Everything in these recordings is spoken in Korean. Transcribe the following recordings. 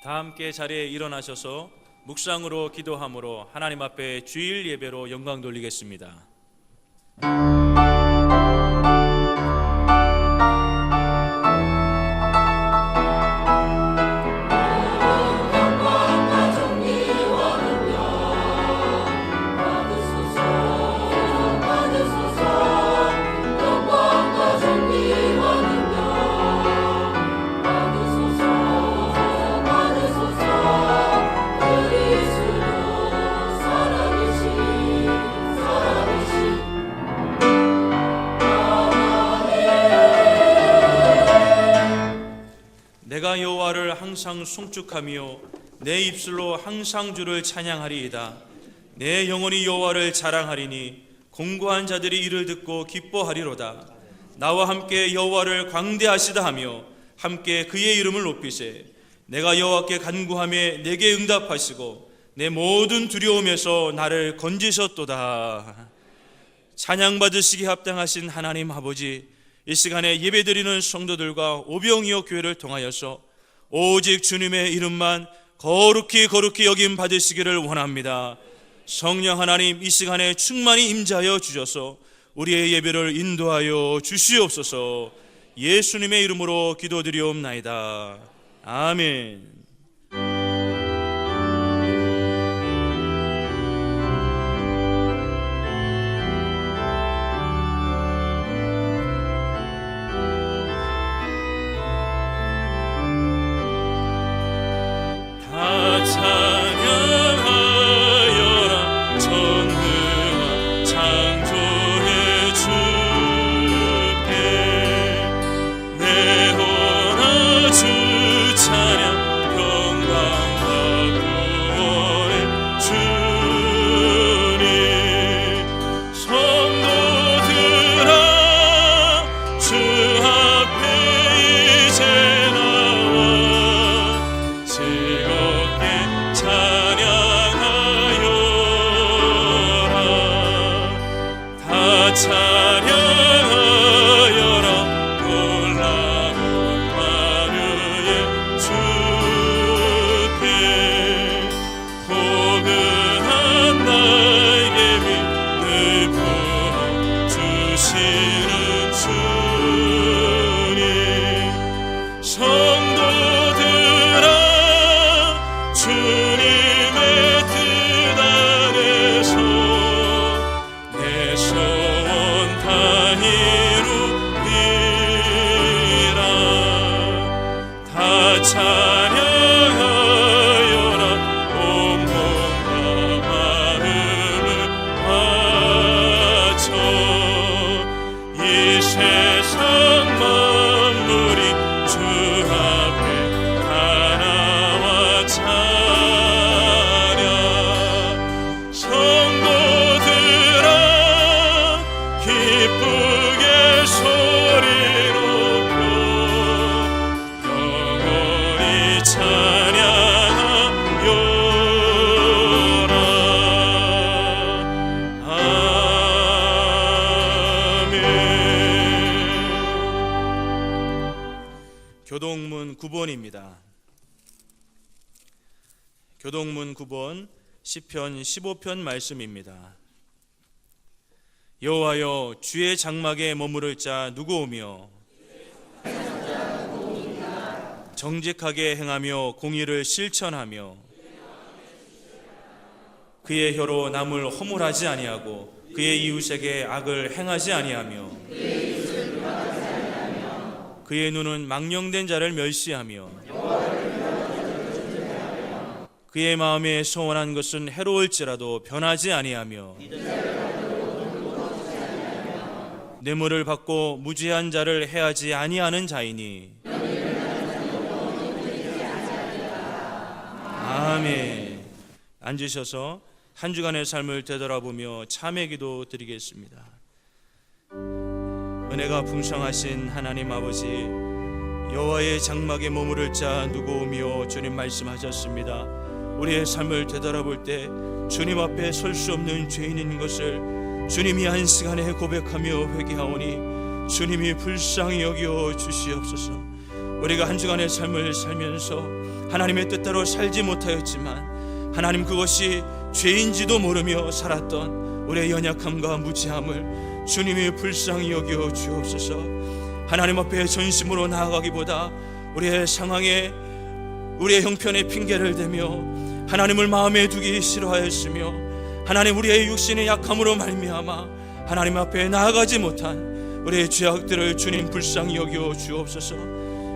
다 함께 자리에 일어나셔서 묵상으로 기도함으로 하나님 앞에 주일 예배로 영광 돌리겠습니다. 내가 여호와를 항상 송축하며 내 입술로 항상 주를 찬양하리이다. 내 영혼이 여호와를 자랑하리니 공고한 자들이 이를 듣고 기뻐하리로다. 나와 함께 여호와를 광대하시다 하며 함께 그의 이름을 높이세. 내가 여호와께 간구하며 내게 응답하시고 내 모든 두려움에서 나를 건지셨도다. 찬양받으시기 합당하신 하나님 아버지, 이 시간에 예배드리는 성도들과 오병이어 교회를 통하여서 오직 주님의 이름만 거룩히 여김 받으시기를 원합니다. 성령 하나님, 이 시간에 충만히 임재하여 주셔서 우리의 예배를 인도하여 주시옵소서. 예수님의 이름으로 기도드리옵나이다. 아멘. 찬양하여라 전능한 창조의 주께 내 혼아 주 찬양 평강과 구원의 주님 성도들아 주 앞에 이제 나와 즐겁게 찬양하여라. 다 찬양하여라. 놀라운 화려의 주께 포근한 나에게 믿음을 부어주시는 주님 성도들아 주님의 뜻 안에서 내 소원 다 이루리라. 다 찬양하여라. 온 몸과 마음을 바쳐 이 세상 만물이 주 앞에 다 나와 찬양. 성도들아 기쁘게 소리 높여 영원히 찬양하여라. 아멘. 교동문 9번입니다. 교동문 9번 시편 15편 말씀입니다. 여호와여, 주의 장막에 머무를 자 누구오며 정직하게 행하며 공의를 실천하며 그의 혀로 남을 허물하지 아니하고 그의 이웃에게 악을 행하지 아니하며 그의 눈은 망령된 자를 멸시하며 그의 마음에 소원한 것은 해로울지라도 변하지 아니하며 뇌물을 받고 무죄한 자를 해하지 아니하는 자이니. 아멘. 앉으셔서 한 주간의 삶을 되돌아보며 참회 기도 드리겠습니다. 은혜가 풍성하신 하나님 아버지, 여호와의 장막에 머무를 자 누구오며 주님 말씀하셨습니다. 우리의 삶을 되돌아볼 때 주님 앞에 설 수 없는 죄인인 것을 주님이 한 시간에 고백하며 회개하오니 주님이 불쌍히 여겨 주시옵소서. 우리가 한 주간의 삶을 살면서 하나님의 뜻대로 살지 못하였지만 하나님 그것이 죄인지도 모르며 살았던 우리의 연약함과 무지함을 주님이 불쌍히 여겨 주옵소서. 하나님 앞에 전심으로 나아가기보다 우리의 상황에 우리의 형편에 핑계를 대며 하나님을 마음에 두기 싫어하였으며 하나님 우리의 육신의 약함으로 말미암아 하나님 앞에 나아가지 못한 우리의 죄악들을 주님 불쌍히 여겨 주옵소서.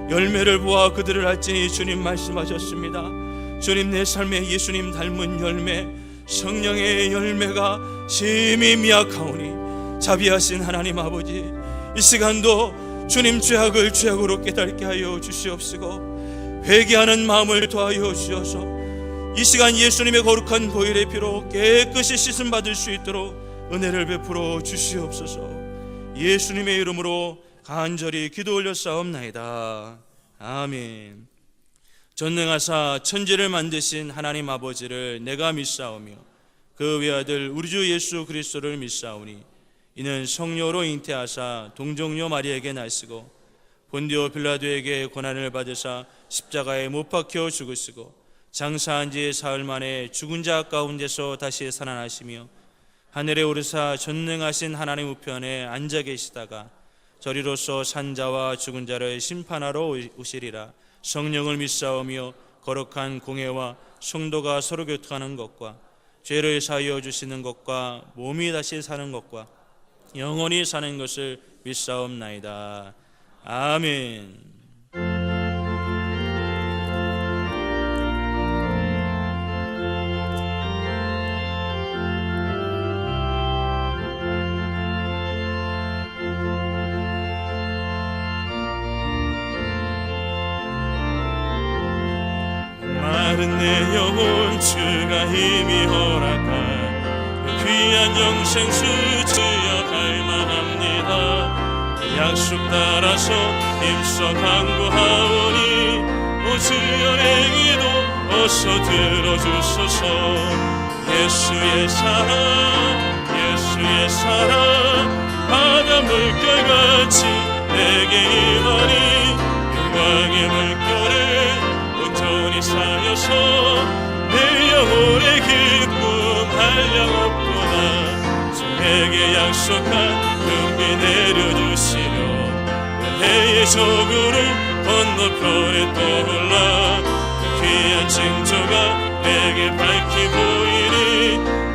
열매를 보아 그들을 알지니 주님 말씀하셨습니다. 주님 내 삶에 예수님 닮은 열매 성령의 열매가 심히 미약하오니 자비하신 하나님 아버지, 이 시간도 주님 죄악을 죄악으로 깨닫게 하여 주시옵시고 회개하는 마음을 더하여 주셔서 이 시간 예수님의 거룩한 보혈의 피로 깨끗이 씻음 받을 수 있도록 은혜를 베풀어 주시옵소서. 예수님의 이름으로 간절히 기도 올렸사옵나이다. 아멘. 전능하사 천지를 만드신 하나님 아버지를 내가 믿사오며 그 외아들 우리 주 예수 그리스도를 믿사오니 이는 성령으로 잉태하사 동정녀 마리에게 나시고 본디오 빌라도에게 고난을 받으사 십자가에 못 박혀 죽으시고 장사한 지 사흘 만에 죽은 자 가운데서 다시 살아나시며 하늘에 오르사 전능하신 하나님 우편에 앉아 계시다가 저리로서 산자와 죽은 자를 심판하러 오시리라. 성령을 믿사오며 거룩한 공회와 성도가 서로 교통하는 것과 죄를 사하여 주시는 것과 몸이 다시 사는 것과 영원히 사는 것을 믿사옵나이다. 아멘. 마른 내 영혼 주가 힘이 허락한 그 귀한 영생 수주여 갈망합니다. 약속 따라서 힘써 강구하오니 오 주여 내 기도 어서 들어주소서. 예수의 사랑 예수의 사랑 바다 물결같이 내게 임하니 영광의 물결에 온전히 쌓여서 내 영혼의 기쁨 한량없구나. 주에게 약속한 금비 내려주시려 해의 저구를 건너편에 떠올라 귀한 징조가 내게 밝히 보이니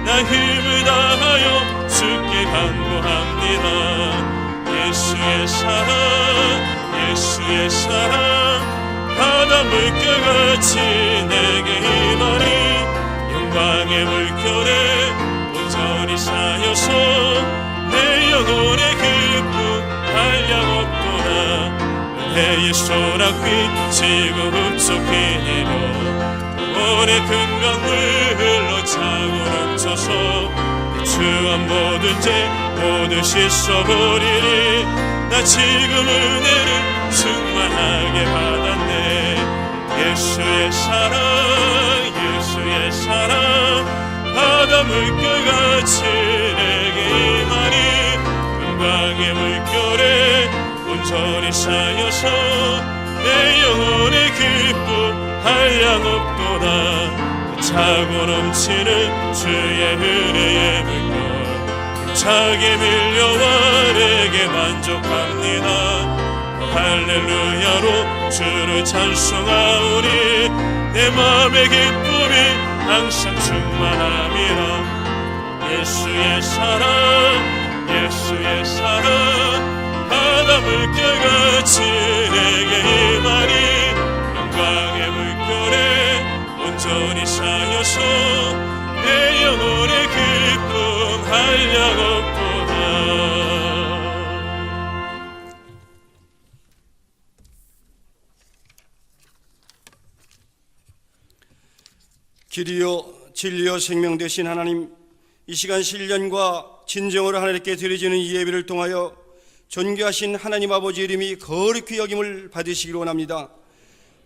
나 힘을 다하여 주께 간구합니다. 예수의 사랑 예수의 사랑 바다 물결같이 내게 임하니 영광의 물결에 온전히 쌓여서 내 영혼의 기쁨 한량없도다. 은혜의 소낙비 지구 흡족히니로 원의 큰 강물 흘러 차고 넘쳐서 내 추한 모든 죄 모두 씻어버리니 나 지금 은혜를 충만하게 받았네. 예수의 사랑 예수의 사랑 바다 물결같이 내게 임하니 영광의 물결에 온전히 쌓여서 내 영혼의 기쁨 한량없도다. 차고 넘치는 주의 은혜의 물결 힘차게 밀려와 내게 만족합니다. 할렐루야로 주를 찬송하오니 내 마음의 기쁨이 항상 충만함이라. 예수의 사랑 예수의 사랑 바다 물결같이 내게 임하니 영광의 물결에 온전히 쌓여서 내 영혼의 기쁨 한량없도다. 길이요 진리요 생명 되신 하나님, 이 시간 신령과 진정으로 하나님께 드려지는 이 예배를 통하여 존귀하신 하나님 아버지 이름이 거룩히 여김을 받으시기를 원합니다.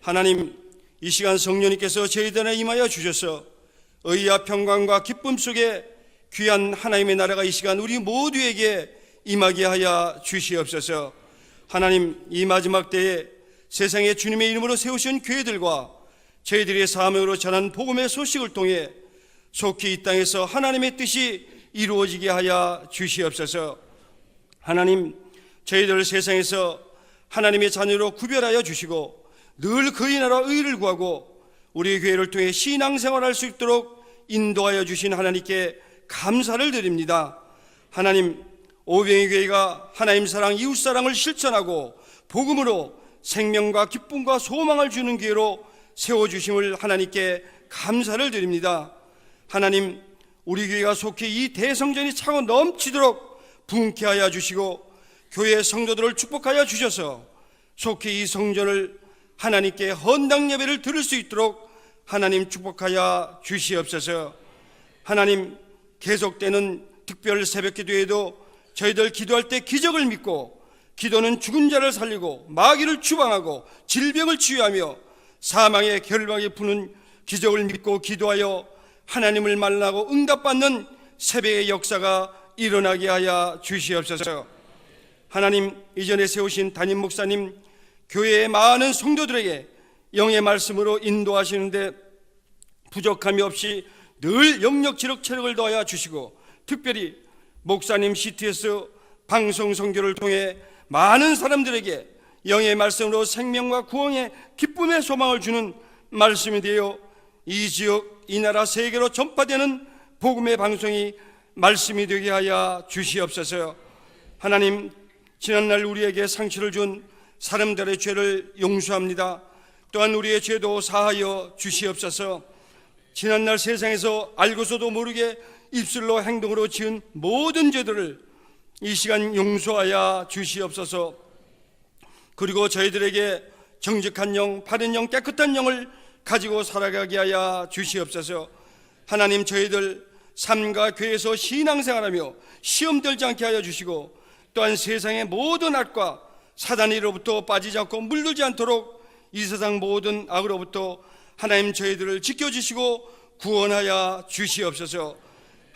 하나님, 이 시간 성령님께서 저희들에 임하여 주셔서 의와 평강과 기쁨 속에 귀한 하나님의 나라가 이 시간 우리 모두에게 임하게 하여 주시옵소서. 하나님, 이 마지막 때에 세상에 주님의 이름으로 세우신 교회들과 저희들의 사명으로 전한 복음의 소식을 통해 속히 이 땅에서 하나님의 뜻이 이루어지게 하여 주시옵소서. 하나님, 저희들 세상에서 하나님의 자녀로 구별하여 주시고 늘 그의 나라 의를 구하고 우리 교회를 통해 신앙생활할 수 있도록 인도하여 주신 하나님께 감사를 드립니다. 하나님, 오병의 교회가 하나님 사랑, 이웃 사랑을 실천하고 복음으로 생명과 기쁨과 소망을 주는 교회로 세워주심을 하나님께 감사를 드립니다. 하나님, 우리 교회가 속히 이 대성전이 차고 넘치도록 부흥케 하여 주시고 교회 성도들을 축복하여 주셔서 속히 이 성전을 하나님께 헌당 예배를 드릴 수 있도록 하나님 축복하여 주시옵소서. 하나님, 계속되는 특별 새벽기도에도 저희들 기도할 때 기적을 믿고 기도는 죽은 자를 살리고 마귀를 추방하고 질병을 치유하며 사망의 결박에 푸는 기적을 믿고 기도하여 하나님을 만나고 응답받는 새벽의 역사가 일어나게 하여 주시옵소서. 하나님, 이전에 세우신 담임 목사님, 교회의 많은 성도들에게 영의 말씀으로 인도하시는데 부족함이 없이 늘 영력, 지력, 체력을 더하여 주시고 특별히 목사님 CTS 방송 선교를 통해 많은 사람들에게 영의 말씀으로 생명과 구원의 기쁨의 소망을 주는 말씀이 되어 이 지역, 이 나라 세계로 전파되는 복음의 방송이 말씀이 되게 하여 주시옵소서. 하나님, 지난날 우리에게 상처를 준 사람들의 죄를 용서합니다. 또한 우리의 죄도 사하여 주시옵소서. 지난날 세상에서 알고서도 모르게 입술로 행동으로 지은 모든 죄들을 이 시간 용서하여 주시옵소서. 그리고 저희들에게 정직한 영, 바른 영, 깨끗한 영을 가지고 살아가게 하여 주시옵소서. 하나님, 저희들 삶과 교회에서 신앙생활하며 시험 들지 않게 하여 주시고 또한 세상의 모든 악과 사단이로부터 빠지지 않고 물들지 않도록 이 세상 모든 악으로부터 하나님 저희들을 지켜주시고 구원하여 주시옵소서.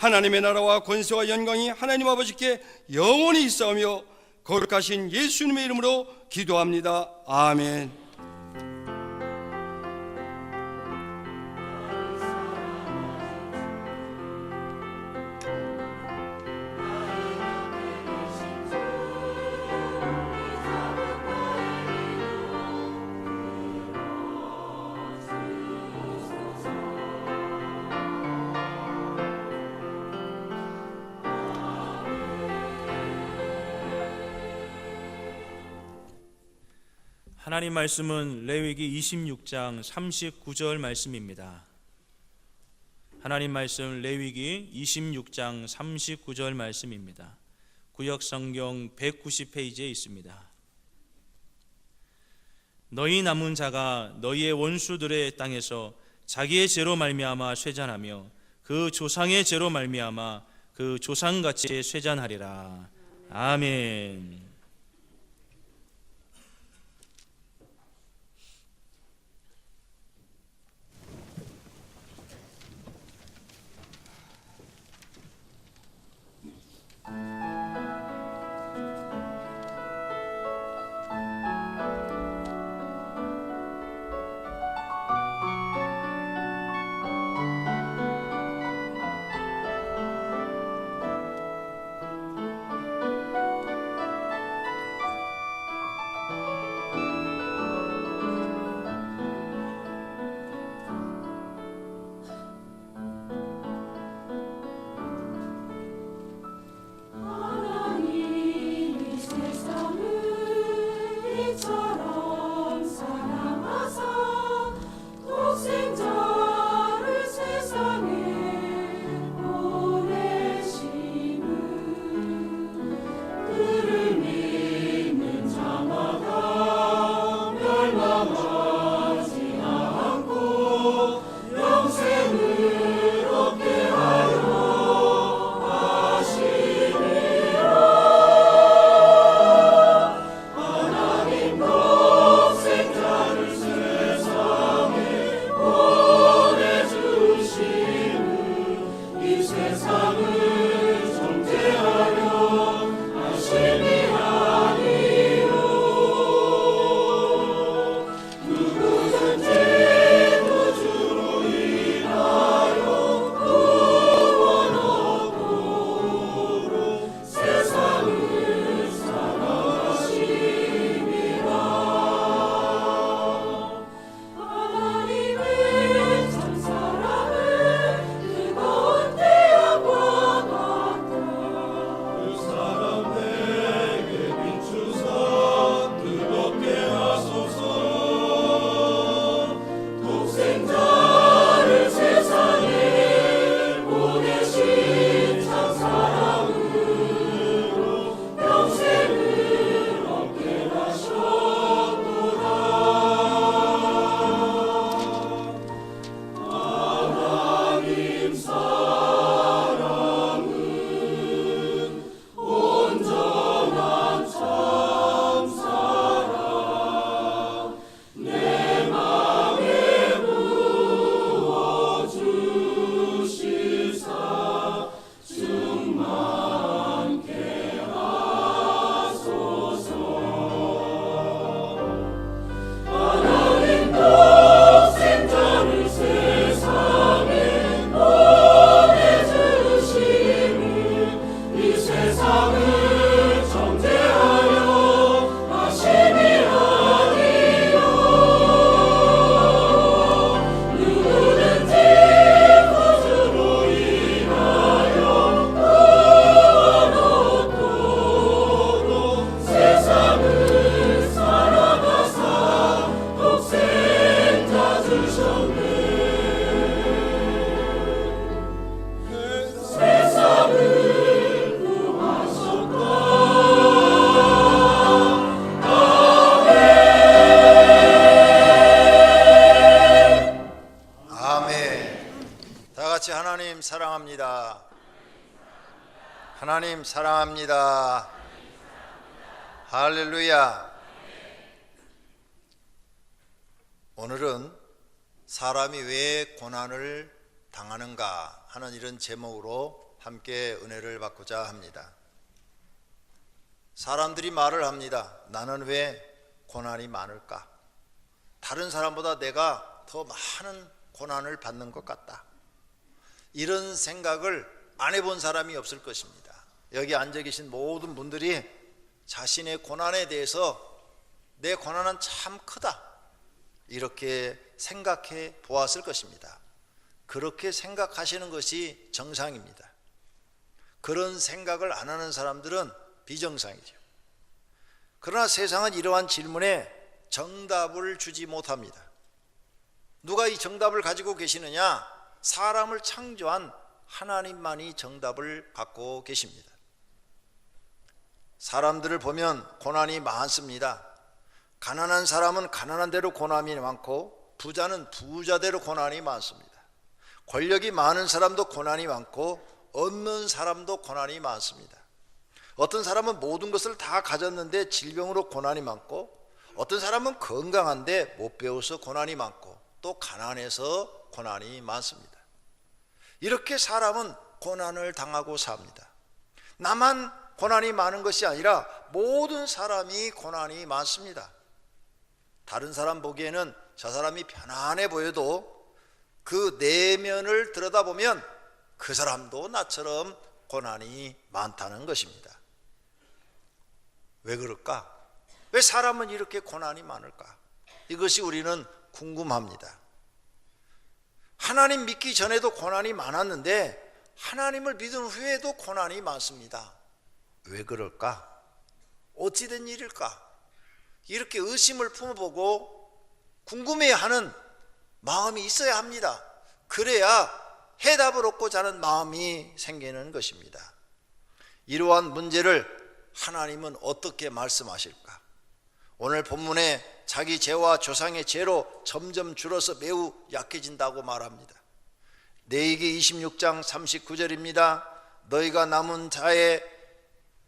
하나님의 나라와 권세와 영광이 하나님 아버지께 영원히 있사오며 거룩하신 예수님의 이름으로 기도합니다. 아멘. 하나님 말씀은 레위기 26장 39절 말씀입니다. 하나님 말씀 레위기 26장 39절 말씀입니다. 구역성경 190페이지에 있습니다. 너희 남은 자가 너희의 원수들의 땅에서 자기의 죄로 말미암아 쇠잔하며 그 조상의 죄로 말미암아 그 조상같이 쇠잔하리라. 아멘. 하나님 사랑합니다. 할렐루야. 오늘은 사람이 왜 고난을 당하는가 하는 이런 제목으로 함께 은혜를 받고자 합니다. 사람들이 말을 합니다. 나는 왜 고난이 많을까? 다른 사람보다 내가 더 많은 고난을 받는 것 같다. 이런 생각을 안 해본 사람이 없을 것입니다. 여기 앉아 계신 모든 분들이 자신의 고난에 대해서 내 고난은 참 크다, 이렇게 생각해 보았을 것입니다. 그렇게 생각하시는 것이 정상입니다. 그런 생각을 안 하는 사람들은 비정상이죠. 그러나 세상은 이러한 질문에 정답을 주지 못합니다. 누가 이 정답을 가지고 계시느냐? 사람을 창조한 하나님만이 정답을 갖고 계십니다. 사람들을 보면 고난이 많습니다. 가난한 사람은 가난한 대로 고난이 많고, 부자는 부자대로 고난이 많습니다. 권력이 많은 사람도 고난이 많고, 얻는 사람도 고난이 많습니다. 어떤 사람은 모든 것을 다 가졌는데 질병으로 고난이 많고, 어떤 사람은 건강한데 못 배워서 고난이 많고, 또 가난해서 고난이 많습니다. 이렇게 사람은 고난을 당하고 삽니다. 나만 고난이 많은 것이 아니라 모든 사람이 고난이 많습니다. 다른 사람 보기에는 저 사람이 편안해 보여도 그 내면을 들여다보면 그 사람도 나처럼 고난이 많다는 것입니다. 왜 그럴까? 왜 사람은 이렇게 고난이 많을까? 이것이 우리는 궁금합니다. 하나님 믿기 전에도 고난이 많았는데 하나님을 믿은 후에도 고난이 많습니다. 왜 그럴까? 어찌된 일일까? 이렇게 의심을 품어보고 궁금해하는 마음이 있어야 합니다. 그래야 해답을 얻고자 하는 마음이 생기는 것입니다. 이러한 문제를 하나님은 어떻게 말씀하실까? 오늘 본문에 자기 죄와 조상의 죄로 점점 줄어서 매우 약해진다고 말합니다. 레위기 26장 39절입니다. 너희가 남은 자에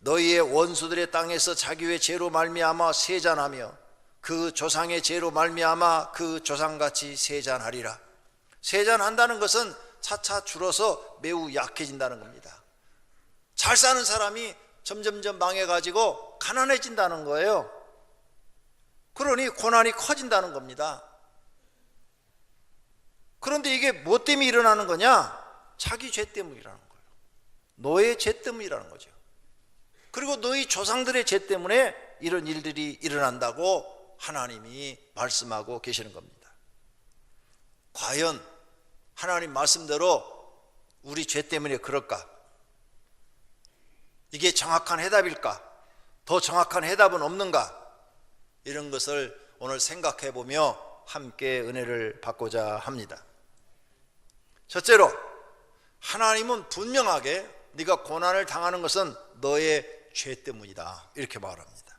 너희의 원수들의 땅에서 자기의 죄로 말미암아 세잔하며 그 조상의 죄로 말미암아 그 조상같이 세잔하리라. 세잔한다는 것은 차차 줄어서 매우 약해진다는 겁니다. 잘 사는 사람이 점점점 망해가지고 가난해진다는 거예요. 그러니 고난이 커진다는 겁니다. 그런데 이게 뭐 때문에 일어나는 거냐? 자기 죄 때문이라는 거예요. 너의 죄 때문이라는 거죠. 그리고 너희 조상들의 죄 때문에 이런 일들이 일어난다고 하나님이 말씀하고 계시는 겁니다. 과연 하나님 말씀대로 우리 죄 때문에 그럴까? 이게 정확한 해답일까? 더 정확한 해답은 없는가? 이런 것을 오늘 생각해 보며 함께 은혜를 받고자 합니다. 첫째로, 하나님은 분명하게 네가 고난을 당하는 것은 너의 죄 때문이다, 이렇게 말합니다.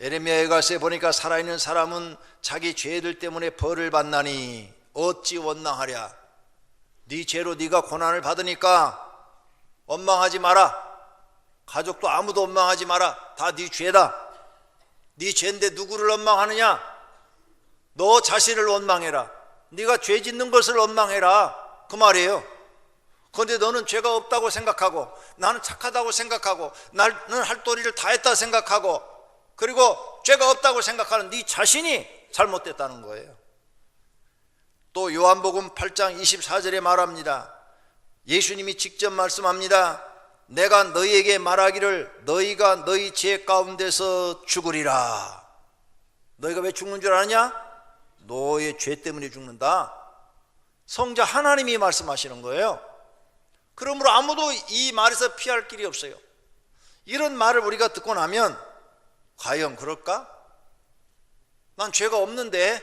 에레미야에가서에 보니까 살아있는 사람은 자기 죄들 때문에 벌을 받나니 어찌 원망하랴. 네 죄로 네가 고난을 받으니까 원망하지 마라. 가족도 아무도 원망하지 마라. 다 네 죄다. 네 죄인데 누구를 원망하느냐? 너 자신을 원망해라. 네가 죄 짓는 것을 원망해라, 그 말이에요. 그런데 너는 죄가 없다고 생각하고, 나는 착하다고 생각하고, 나는 할 도리를 다 했다 생각하고, 그리고 죄가 없다고 생각하는 네 자신이 잘못됐다는 거예요. 또 요한복음 8장 24절에 말합니다. 예수님이 직접 말씀합니다. 내가 너희에게 말하기를 너희가 너희 죄 가운데서 죽으리라. 너희가 왜 죽는 줄 아느냐? 너의 죄 때문에 죽는다. 성자 하나님이 말씀하시는 거예요. 그러므로 아무도 이 말에서 피할 길이 없어요. 이런 말을 우리가 듣고 나면 과연 그럴까? 난 죄가 없는데,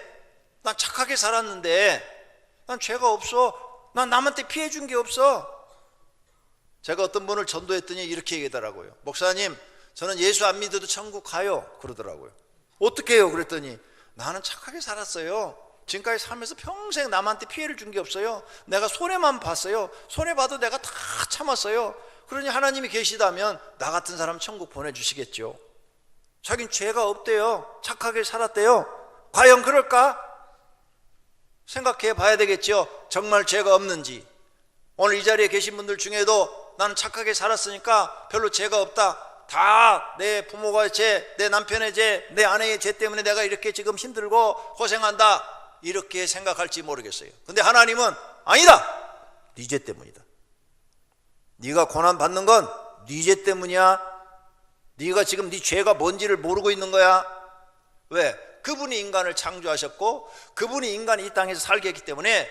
난 착하게 살았는데, 난 죄가 없어, 난 남한테 피해 준 게 없어. 제가 어떤 분을 전도했더니 이렇게 얘기하더라고요. 목사님, 저는 예수 안 믿어도 천국 가요, 그러더라고요. 어떻게 해요? 그랬더니 나는 착하게 살았어요. 지금까지 살면서 평생 남한테 피해를 준 게 없어요. 내가 손해만 봤어요. 손해봐도 내가 다 참았어요. 그러니 하나님이 계시다면 나 같은 사람 천국 보내주시겠죠. 자긴 죄가 없대요. 착하게 살았대요. 과연 그럴까? 생각해 봐야 되겠죠. 정말 죄가 없는지. 오늘 이 자리에 계신 분들 중에도 나는 착하게 살았으니까 별로 죄가 없다, 다 내 부모가 죄, 내 남편의 죄, 내 아내의 죄 때문에 내가 이렇게 지금 힘들고 고생한다, 이렇게 생각할지 모르겠어요. 근데 하나님은 아니다, 네 죄 때문이다. 네가 고난받는 건 네 죄 때문이야. 네가 지금 네 죄가 뭔지를 모르고 있는 거야. 왜? 그분이 인간을 창조하셨고 그분이 인간이 이 땅에서 살게 했기 때문에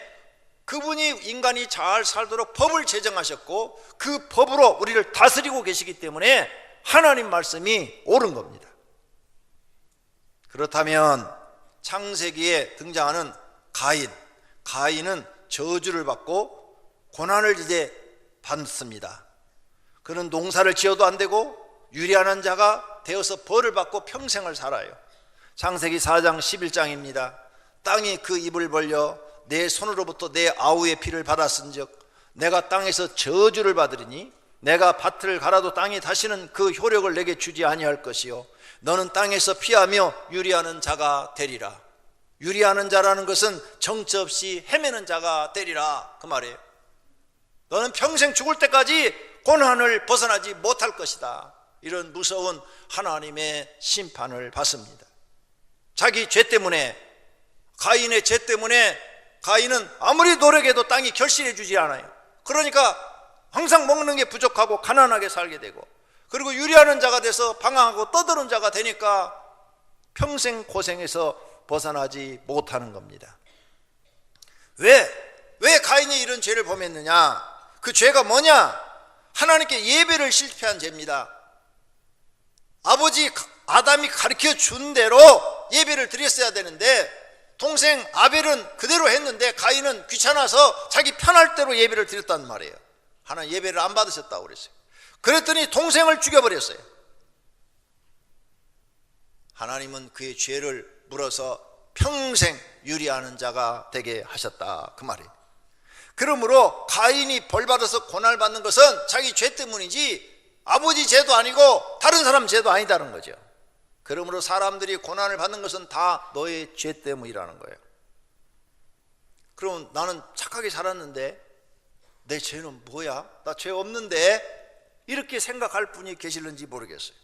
그분이 인간이 잘 살도록 법을 제정하셨고 그 법으로 우리를 다스리고 계시기 때문에 하나님 말씀이 옳은 겁니다. 그렇다면 창세기에 등장하는 가인은 저주를 받고 고난을 이제 받습니다. 그는 농사를 지어도 안 되고 유리하는 자가 되어서 벌을 받고 평생을 살아요. 창세기 4장 11장입니다. 땅이 그 입을 벌려 내 손으로부터 내 아우의 피를 받았은즉 내가 땅에서 저주를 받으리니 내가 밭을 갈아도 땅이 다시는 그 효력을 내게 주지 아니할 것이요 너는 땅에서 피하며 유리하는 자가 되리라. 유리하는 자라는 것은 정처 없이 헤매는 자가 되리라, 그 말이에요. 너는 평생 죽을 때까지 고난을 벗어나지 못할 것이다. 이런 무서운 하나님의 심판을 받습니다. 자기 죄 때문에, 가인의 죄 때문에 가인은 아무리 노력해도 땅이 결실해 주지 않아요. 그러니까 항상 먹는 게 부족하고 가난하게 살게 되고, 그리고 유리하는 자가 돼서 방황하고 떠드는 자가 되니까 평생 고생해서 벗어나지 못하는 겁니다. 왜 가인이 이런 죄를 범했느냐? 그 죄가 뭐냐? 하나님께 예배를 실패한 죄입니다. 아버지 아담이 가르쳐 준 대로 예배를 드렸어야 되는데 동생 아벨은 그대로 했는데 가인은 귀찮아서 자기 편할 대로 예배를 드렸단 말이에요. 하나님 예배를 안 받으셨다고 그랬어요. 그랬더니 동생을 죽여버렸어요. 하나님은 그의 죄를 물어서 평생 유리하는 자가 되게 하셨다, 그 말이에요. 그러므로 가인이 벌받아서 고난을 받는 것은 자기 죄 때문이지 아버지 죄도 아니고 다른 사람 죄도 아니다는 거죠. 그러므로 사람들이 고난을 받는 것은 다 너의 죄 때문이라는 거예요. 그럼 나는 착하게 살았는데 내 죄는 뭐야? 나 죄 없는데? 이렇게 생각할 분이 계실는지 모르겠어요.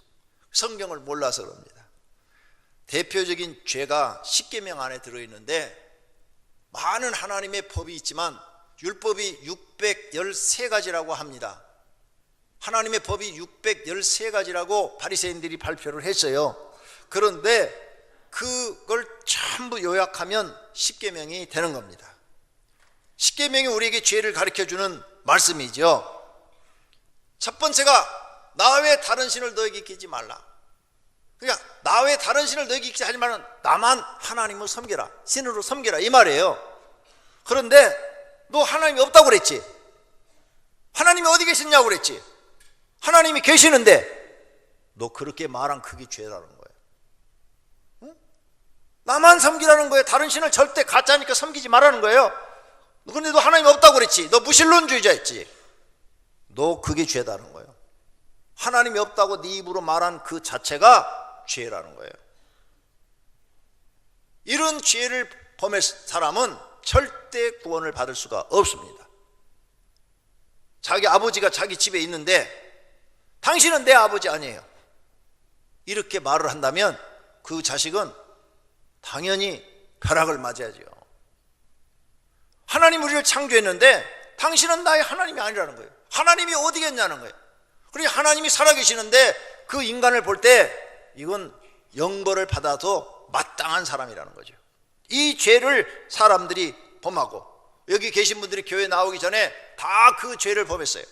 성경을 몰라서 그럽니다. 대표적인 죄가 십계명 안에 들어있는데 많은 하나님의 법이 있지만 율법이 613가지라고 합니다. 하나님의 법이 613가지라고 바리새인들이 발표를 했어요. 그런데 그걸 전부 요약하면 십계명이 되는 겁니다. 십계명이 우리에게 죄를 가르쳐주는 말씀이죠. 첫 번째가 나 외에 다른 신을 너에게 끼지 말라. 그러니까 나 외에 다른 신을 너에게 끼지 하지 말라. 나만 하나님을 섬겨라, 신으로 섬겨라, 이 말이에요. 그런데 너 하나님이 없다고 그랬지? 하나님이 어디 계셨냐고 그랬지? 하나님이 계시는데 너 그렇게 말한 그게 죄라는 거예요. 응? 나만 섬기라는 거예요. 다른 신을 절대 가짜니까 섬기지 말라는 거예요. 그런데 너 하나님 없다고 그랬지? 너 무신론주의자였지? 너 그게 죄다는 거예요. 하나님이 없다고 네 입으로 말한 그 자체가 죄라는 거예요. 이런 죄를 범한 사람은 절대 구원을 받을 수가 없습니다. 자기 아버지가 자기 집에 있는데 당신은 내 아버지 아니에요, 이렇게 말을 한다면 그 자식은 당연히 벼락을 맞아야죠. 하나님 우리를 창조했는데 당신은 나의 하나님이 아니라는 거예요. 하나님이 어디겠냐는 거예요. 그러니 하나님이 살아계시는데 그 인간을 볼 때 이건 영벌을 받아도 마땅한 사람이라는 거죠. 이 죄를 사람들이 범하고, 여기 계신 분들이 교회 나오기 전에 다 그 죄를 범했어요.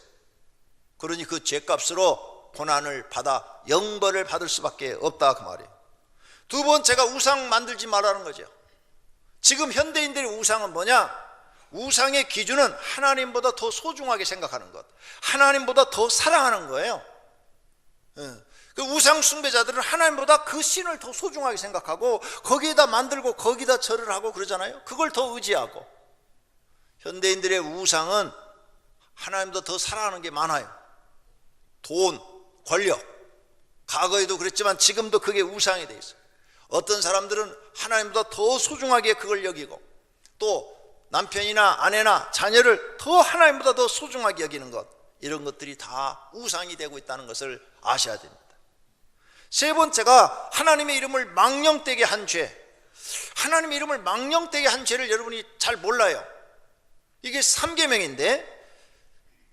그러니 그 죄값으로 고난을 받아 영벌을 받을 수밖에 없다, 그 말이에요. 두 번째가 우상 만들지 말라는 거죠. 지금 현대인들의 우상은 뭐냐? 우상의 기준은 하나님보다 더 소중하게 생각하는 것, 하나님보다 더 사랑하는 거예요. 그 우상 숭배자들은 하나님보다 그 신을 더 소중하게 생각하고 거기에다 만들고 거기다 절을 하고 그러잖아요. 그걸 더 의지하고. 현대인들의 우상은 하나님보다 더 사랑하는 게 많아요. 돈, 권력, 과거에도 그랬지만 지금도 그게 우상이 돼 있어요. 어떤 사람들은 하나님보다 더 소중하게 그걸 여기고, 또 남편이나 아내나 자녀를 더 하나님보다 더 소중하게 여기는 것, 이런 것들이 다 우상이 되고 있다는 것을 아셔야 됩니다. 세 번째가 하나님의 이름을 망령되게 한 죄. 하나님의 이름을 망령되게 한 죄를 여러분이 잘 몰라요. 이게 3계명인데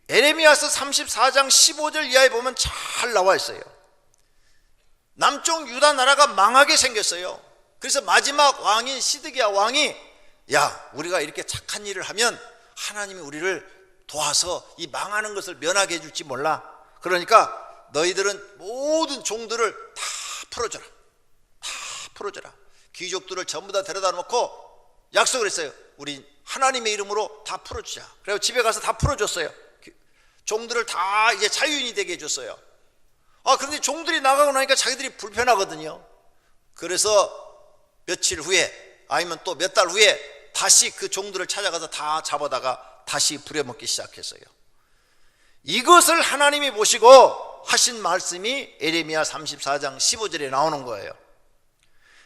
에레미야서 34장 15절 이하에 보면 잘 나와 있어요. 남쪽 유다 나라가 망하게 생겼어요. 그래서 마지막 왕인 시드기야 왕이, 야, 우리가 이렇게 착한 일을 하면 하나님이 우리를 도와서 이 망하는 것을 면하게 해줄지 몰라. 그러니까 너희들은 모든 종들을 다 풀어줘라. 다 풀어줘라. 귀족들을 전부 다 데려다 놓고 약속을 했어요. 우리 하나님의 이름으로 다 풀어주자. 그래서 집에 가서 다 풀어줬어요. 종들을 다 이제 자유인이 되게 해줬어요. 그런데 종들이 나가고 나니까 자기들이 불편하거든요. 그래서 며칠 후에, 아니면 또 몇 달 후에 다시 그 종들을 찾아가서 다 잡아다가 다시 부려먹기 시작했어요. 이것을 하나님이 보시고 하신 말씀이 에레미야 34장 15절에 나오는 거예요.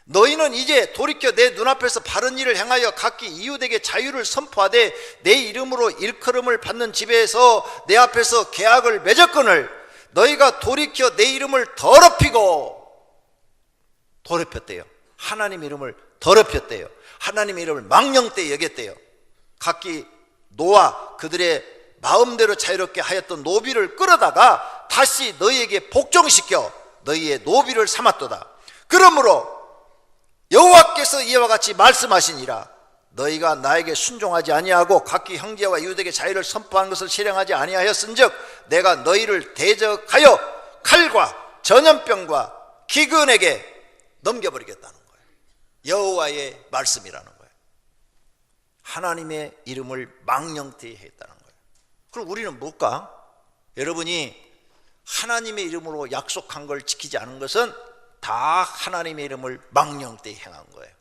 너희는 이제 돌이켜 내 눈앞에서 바른 일을 행하여 각기 이웃에게 자유를 선포하되 내 이름으로 일컬음을 받는 집에서 내 앞에서 계약을 맺었거늘 너희가 돌이켜 내 이름을 더럽히고, 더럽혔대요. 하나님 이름을 더럽혔대요. 하나님의 이름을 망령되이 여겼대요. 각기 노아 그들의 마음대로 자유롭게 하였던 노비를 끌어다가 다시 너희에게 복종시켜 너희의 노비를 삼았도다. 그러므로 여호와께서 이와 같이 말씀하시니라. 너희가 나에게 순종하지 아니하고 각기 형제와 이웃에게 자유를 선포한 것을 실행하지 아니하였은즉 내가 너희를 대적하여 칼과 전염병과 기근에게 넘겨버리겠다는 거예요. 여호와의 말씀이라는 거예요. 하나님의 이름을 망령되이 했다는 거예요. 그럼 우리는 뭘까? 여러분이 하나님의 이름으로 약속한 걸 지키지 않은 것은 다 하나님의 이름을 망령되이 행한 거예요.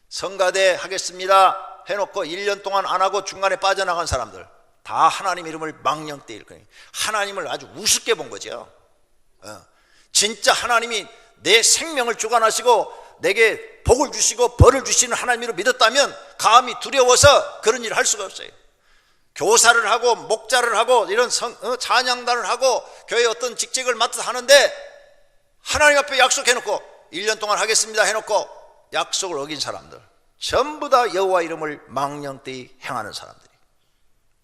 성가대 하겠습니다 해놓고 1년 동안 안 하고 중간에 빠져나간 사람들 다 하나님의 이름을 망령되이 일거든요. 하나님을 아주 우습게 본 거죠. 진짜 하나님이 내 생명을 주관하시고 내게 복을 주시고 벌을 주시는 하나님으로 믿었다면 감히 두려워서 그런 일을 할 수가 없어요. 교사를 하고 목자를 하고 이런 찬양단을 하고 교회 어떤 직책을 맡아서 하는데 하나님 앞에 약속해놓고 1년 동안 하겠습니다 해놓고 약속을 어긴 사람들 전부 다 여호와 이름을 망령되이 행하는 사람들이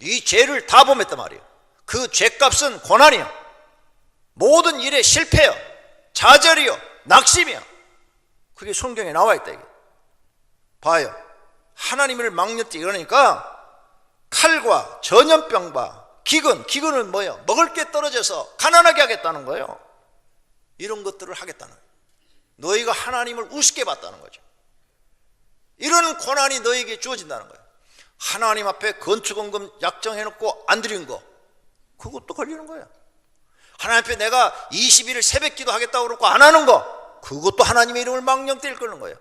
이 죄를 다 범했단 말이에요. 그 죄값은 고난이요, 모든 일에 실패요, 좌절이요, 낙심이요. 그게 성경에 나와 있다. 이게 봐요. 하나님을 망령되이, 그러니까 칼과 전염병과 기근은 뭐예요? 먹을 게 떨어져서 가난하게 하겠다는 거예요. 이런 것들을 하겠다는 거예요. 너희가 하나님을 우습게 봤다는 거죠. 이런 고난이 너희에게 주어진다는 거예요. 하나님 앞에 건축원금 약정해놓고 안 드린 거, 그것도 걸리는 거예요. 하나님 앞에 내가 21일 새벽 기도 하겠다고 그러고 안 하는 거, 그것도 하나님의 이름을 망령되이 일컫는 거예요.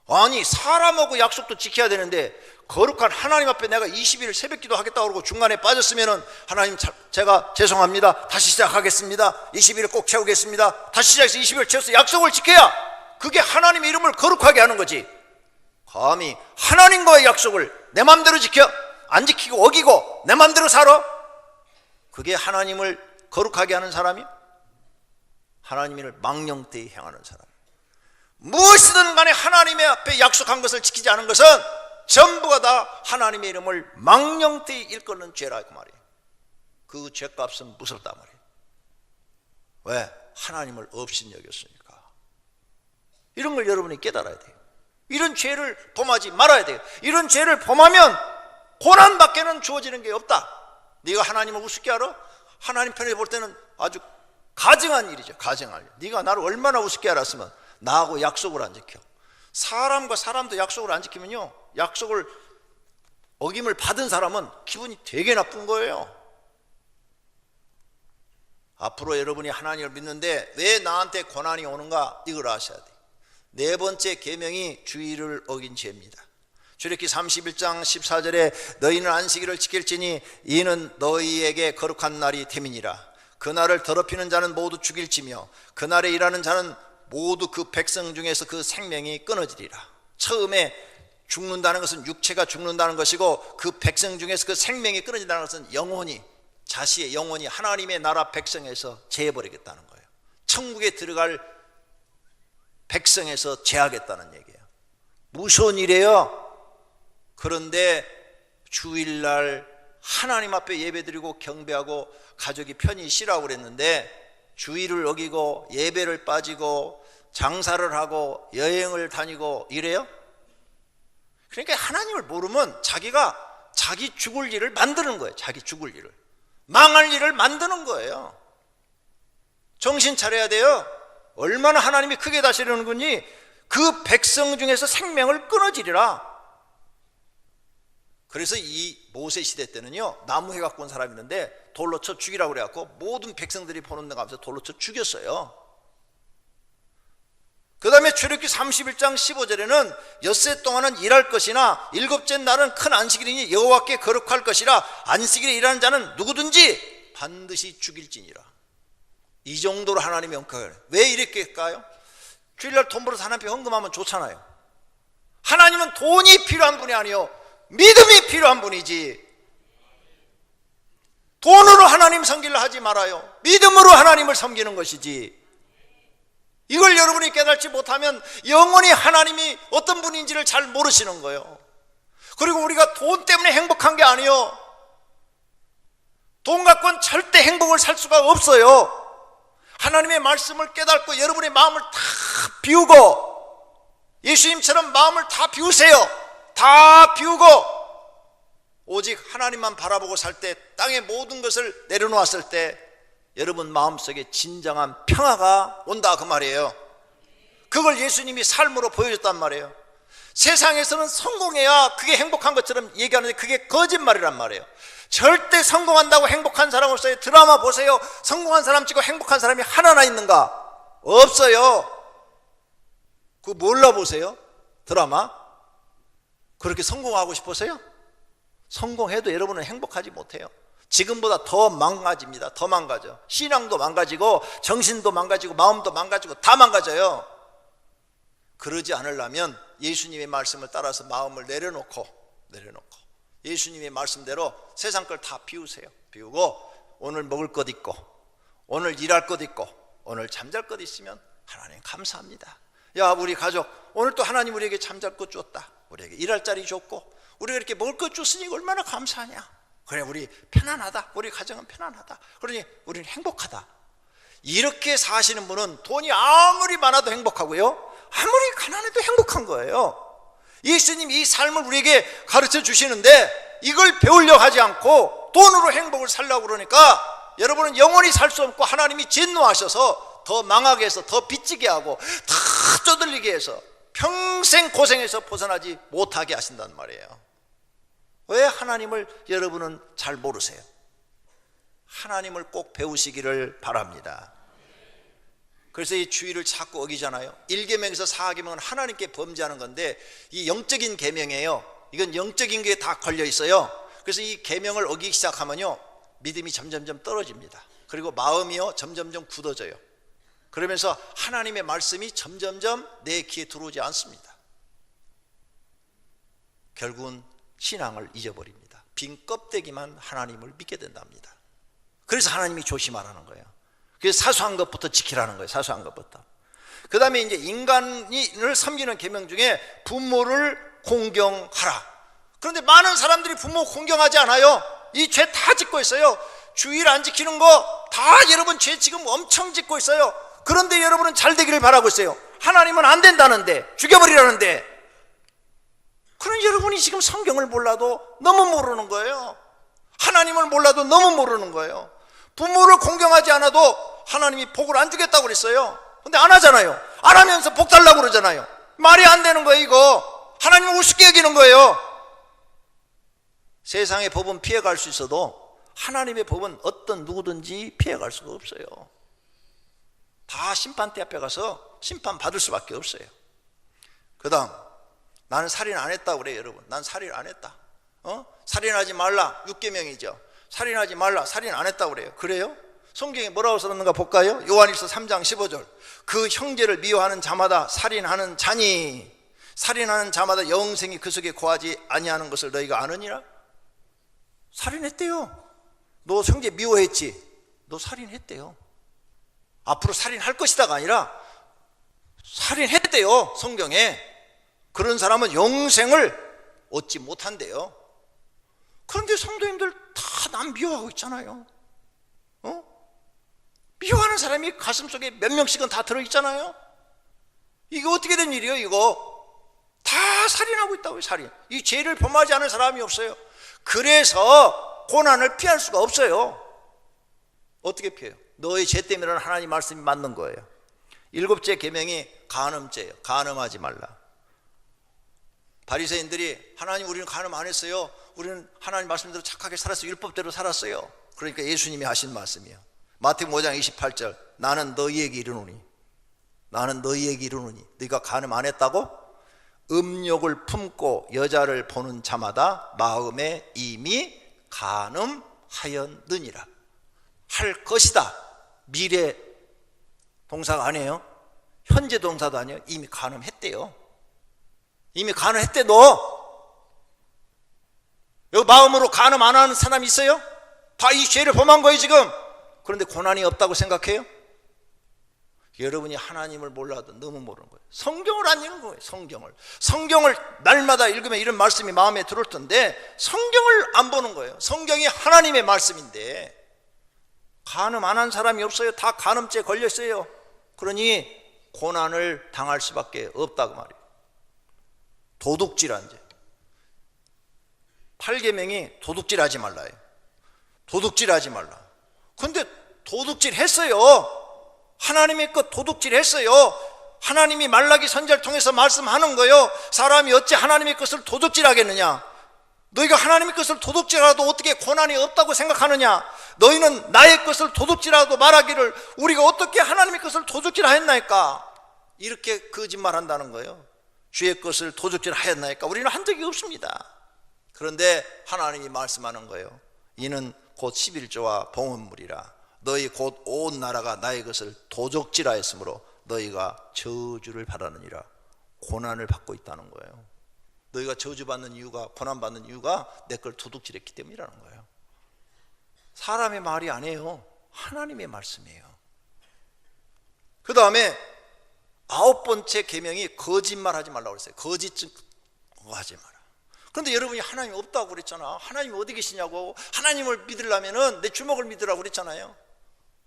아니, 사람하고 약속도 지켜야 되는데 거룩한 하나님 앞에 내가 20일 새벽 기도 하겠다고 그러고 중간에 빠졌으면은 하나님 제가 죄송합니다, 다시 시작하겠습니다, 20일을 꼭 채우겠습니다, 다시 시작해서 20일 채워서 약속을 지켜야 그게 하나님의 이름을 거룩하게 하는 거지. 감히 하나님과의 약속을 내 맘대로 지켜 안 지키고 어기고 내 맘대로 살아? 그게 하나님을 거룩하게 하는 사람이? 하나님을 망령되이 행하는 사람. 무엇이든 간에 하나님의 앞에 약속한 것을 지키지 않은 것은 전부가 다 하나님의 이름을 망령되이 일컫는 죄라 그 말이에요. 그 죄값은 무섭단 말이에요. 왜? 하나님을 없인 여겼으니까. 이런 걸 여러분이 깨달아야 돼요. 이런 죄를 범하지 말아야 돼요. 이런 죄를 범하면 고난밖에는 주어지는 게 없다. 네가 하나님을 우습게 알아? 하나님 편에 볼 때는 아주 가증한 일이죠. 가증한 일. 네가 나를 얼마나 우습게 알았으면 나하고 약속을 안 지켜. 사람과 사람도 약속을 안 지키면요, 약속을 어김을 받은 사람은 기분이 되게 나쁜 거예요. 앞으로 여러분이 하나님을 믿는데 왜 나한테 고난이 오는가, 이걸 아셔야 돼요. 네 번째 계명이 주의를 어긴 죄입니다. 출애굽기 31장 14절에 너희는 안식일을 지킬지니 이는 너희에게 거룩한 날이 됨이니라. 그날을 더럽히는 자는 모두 죽일지며 그날에 일하는 자는 모두 그 백성 중에서 그 생명이 끊어지리라. 처음에 죽는다는 것은 육체가 죽는다는 것이고, 그 백성 중에서 그 생명이 끊어진다는 것은 영혼이, 자신의 영혼이 하나님의 나라 백성에서 제해버리겠다는 거예요. 천국에 들어갈 백성에서 제하겠다는 얘기예요. 무서운 일이에요. 그런데 주일날 하나님 앞에 예배드리고 경배하고 가족이 편히 쉬라고 그랬는데, 주일을 어기고 예배를 빠지고 장사를 하고 여행을 다니고 이래요? 그러니까 하나님을 모르면 자기가 자기 죽을 일을 만드는 거예요. 자기 죽을 일을, 망할 일을 만드는 거예요. 정신 차려야 돼요. 얼마나 하나님이 크게 다스리는 건지. 그 백성 중에서 생명을 끊어지리라. 그래서 이 모세 시대 때는요, 나무해 갖고 온 사람이 있는데 돌로 쳐 죽이라고 그래갖고 모든 백성들이 보는 데 가면서 돌로 쳐 죽였어요. 그 다음에 출애굽기 31장 15절에는 엿새 동안은 일할 것이나 일곱째 날은 큰 안식일이니 여호와께 거룩할 것이라. 안식일에 일하는 자는 누구든지 반드시 죽일지니라. 이 정도로 하나님의 엄격해요. 왜 이렇게 할까요? 주일날 돈 벌어서 하나님 앞에 헌금하면 좋잖아요. 하나님은 돈이 필요한 분이 아니요, 믿음이 필요한 분이지. 돈으로 하나님 섬기려 하지 말아요. 믿음으로 하나님을 섬기는 것이지. 이걸 여러분이 깨닫지 못하면 영원히 하나님이 어떤 분인지를 잘 모르시는 거예요. 그리고 우리가 돈 때문에 행복한 게 아니에요. 돈 갖고는 절대 행복을 살 수가 없어요. 하나님의 말씀을 깨닫고 여러분의 마음을 다 비우고, 예수님처럼 마음을 다 비우세요. 다 비우고 오직 하나님만 바라보고 살 때, 땅의 모든 것을 내려놓았을 때 여러분 마음속에 진정한 평화가 온다, 그 말이에요. 그걸 예수님이 삶으로 보여줬단 말이에요. 세상에서는 성공해야 그게 행복한 것처럼 얘기하는데 그게 거짓말이란 말이에요. 절대 성공한다고 행복한 사람 없어요. 드라마 보세요. 성공한 사람 치고 행복한 사람이 하나나 있는가? 없어요. 그거 몰라보세요. 드라마. 그렇게 성공하고 싶으세요? 성공해도 여러분은 행복하지 못해요. 지금보다 더 망가집니다. 더 망가져. 신앙도 망가지고 정신도 망가지고 마음도 망가지고 다 망가져요. 그러지 않으려면 예수님의 말씀을 따라서 마음을 내려놓고 예수님의 말씀대로 세상 걸 다 비우세요. 비우고 오늘 먹을 것 있고 오늘 일할 것 있고 오늘 잠잘 것 있으면 하나님 감사합니다. 야, 우리 가족 오늘 또 하나님 우리에게 잠잘 것 줬다. 우리에게 일할 자리 줬고 우리가 이렇게 먹을 것 줬으니 얼마나 감사하냐. 그래, 우리 편안하다. 우리 가정은 편안하다. 그러니 우리는 행복하다. 이렇게 사시는 분은 돈이 아무리 많아도 행복하고요, 아무리 가난해도 행복한 거예요. 예수님이 이 삶을 우리에게 가르쳐 주시는데 이걸 배우려고 하지 않고 돈으로 행복을 살려고 그러니까 여러분은 영원히 살 수 없고 하나님이 진노하셔서 더 망하게 해서 더 빚지게 하고 다 쪼들리게 해서 평생 고생해서 벗어나지 못하게 하신단 말이에요. 왜 하나님을 여러분은 잘 모르세요? 하나님을 꼭 배우시기를 바랍니다. 그래서 이 주의를 자꾸 어기잖아요. 1계명에서 4계명은 하나님께 범죄하는 건데 이 영적인 계명이에요. 이건 영적인 게 다 걸려 있어요. 그래서 이 계명을 어기기 시작하면요, 믿음이 점점점 떨어집니다. 그리고 마음이요 점점점 굳어져요. 그러면서 하나님의 말씀이 점점점 내 귀에 들어오지 않습니다. 결국은 신앙을 잊어버립니다. 빈 껍데기만 하나님을 믿게 된답니다. 그래서 하나님이 조심하라는 거예요. 그래서 사소한 것부터 지키라는 거예요. 사소한 것부터. 그 다음에 이제 인간을 섬기는 계명 중에 부모를 공경하라. 그런데 많은 사람들이 부모 공경하지 않아요. 이 죄 다 짓고 있어요. 주일 안 지키는 거 다 여러분 죄 지금 엄청 짓고 있어요. 그런데 여러분은 잘 되기를 바라고 있어요. 하나님은 안 된다는데, 죽여버리라는데. 그런 여러분이 지금 성경을 몰라도 너무 모르는 거예요. 하나님을 몰라도 너무 모르는 거예요. 부모를 공경하지 않아도 하나님이 복을 안 주겠다고 그랬어요. 근데 안 하잖아요. 안 하면서 복 달라고 그러잖아요. 말이 안 되는 거예요. 이거 하나님을 우습게 여기는 거예요. 세상의 법은 피해갈 수 있어도 하나님의 법은 어떤 누구든지 피해갈 수가 없어요. 다 심판대 앞에 가서 심판받을 수밖에 없어요. 그 다음, 나는 살인 안 했다고 그래요. 여러분, 난 살인 안 했다. 살인하지 말라, 6계명이죠. 살인하지 말라, 살인 안 했다고 그래요. 그래요? 성경에 뭐라고 썼는가 볼까요? 요한일서 3장 15절. 그 형제를 미워하는 자마다 살인하는 자니 살인하는 자마다 영생이 그 속에 거하지 아니하는 것을 너희가 아느니라. 살인했대요. 너 형제 미워했지? 너 살인했대요. 앞으로 살인할 것이다가 아니라 살인했대요. 성경에. 그런 사람은 영생을 얻지 못한대요. 그런데 성도님들 다 남 미워하고 있잖아요. 미워하는 사람이 가슴속에 몇 명씩은 다 들어있잖아요. 이게 어떻게 된 일이에요? 이거 다 살인하고 있다고요. 살인. 이 죄를 범하지 않은 사람이 없어요. 그래서 고난을 피할 수가 없어요. 어떻게 피해요? 너의 죄 때문에는 하나님 말씀이 맞는 거예요. 7째 계명이 간음죄예요. 간음하지 말라. 바리새인들이 하나님 우리는 간음 안 했어요. 우리는 하나님 말씀대로 착하게 살았어요. 율법대로 살았어요. 그러니까 예수님이 하신 말씀이에요. 마태복음 5장 28절. 나는 너희에게 이르노니 네가 간음 안 했다고? 음욕을 품고 여자를 보는 자마다 마음에 이미 간음하였느니라. 할 것이다. 미래 동사가 아니에요. 현재 동사도 아니에요. 이미 간음했대요. 이미 간음했대. 너 여기 마음으로 간음 안 하는 사람이 있어요? 다 이 죄를 범한 거예요 지금. 그런데 고난이 없다고 생각해요? 여러분이 하나님을 몰라도 너무 모르는 거예요. 성경을 안 읽는 거예요. 성경을 날마다 읽으면 이런 말씀이 마음에 들을 텐데 성경을 안 보는 거예요. 성경이 하나님의 말씀인데 간음 안 한 사람이 없어요. 다 간음죄 걸렸어요. 그러니 고난을 당할 수밖에 없다고 말이에요. 도둑질한 죄. 8계명이 도둑질하지 말라요. 도둑질하지 말라. 근데 도둑질 했어요. 하나님의 것 도둑질 했어요. 하나님이 말라기 선지자를 통해서 말씀하는 거예요. 사람이 어찌 하나님의 것을 도둑질하겠느냐? 너희가 하나님의 것을 도둑질하도 어떻게 고난이 없다고 생각하느냐? 너희는 나의 것을 도둑질하도 말하기를 우리가 어떻게 하나님의 것을 도둑질하였나이까? 이렇게 거짓말한다는 거예요. 주의 것을 도둑질하였나이까? 우리는 한 적이 없습니다. 그런데 하나님이 말씀하는 거예요. 이는 곧 11조와 봉헌물이라. 너희 곧 온 나라가 나의 것을 도적질하였으므로 너희가 저주를 받았느니라. 고난을 받고 있다는 거예요. 너희가 저주받는 이유가, 고난받는 이유가 내 걸 도둑질했기 때문이라는 거예요. 사람의 말이 아니에요. 하나님의 말씀이에요. 그 다음에 9번째 계명이 거짓말하지 말라고 그랬어요. 거짓 증거하지 마라. 그런데 여러분이 하나님 없다고 그랬잖아. 하나님 어디 계시냐고. 하나님을 믿으려면 내 주먹을 믿으라고 그랬잖아요.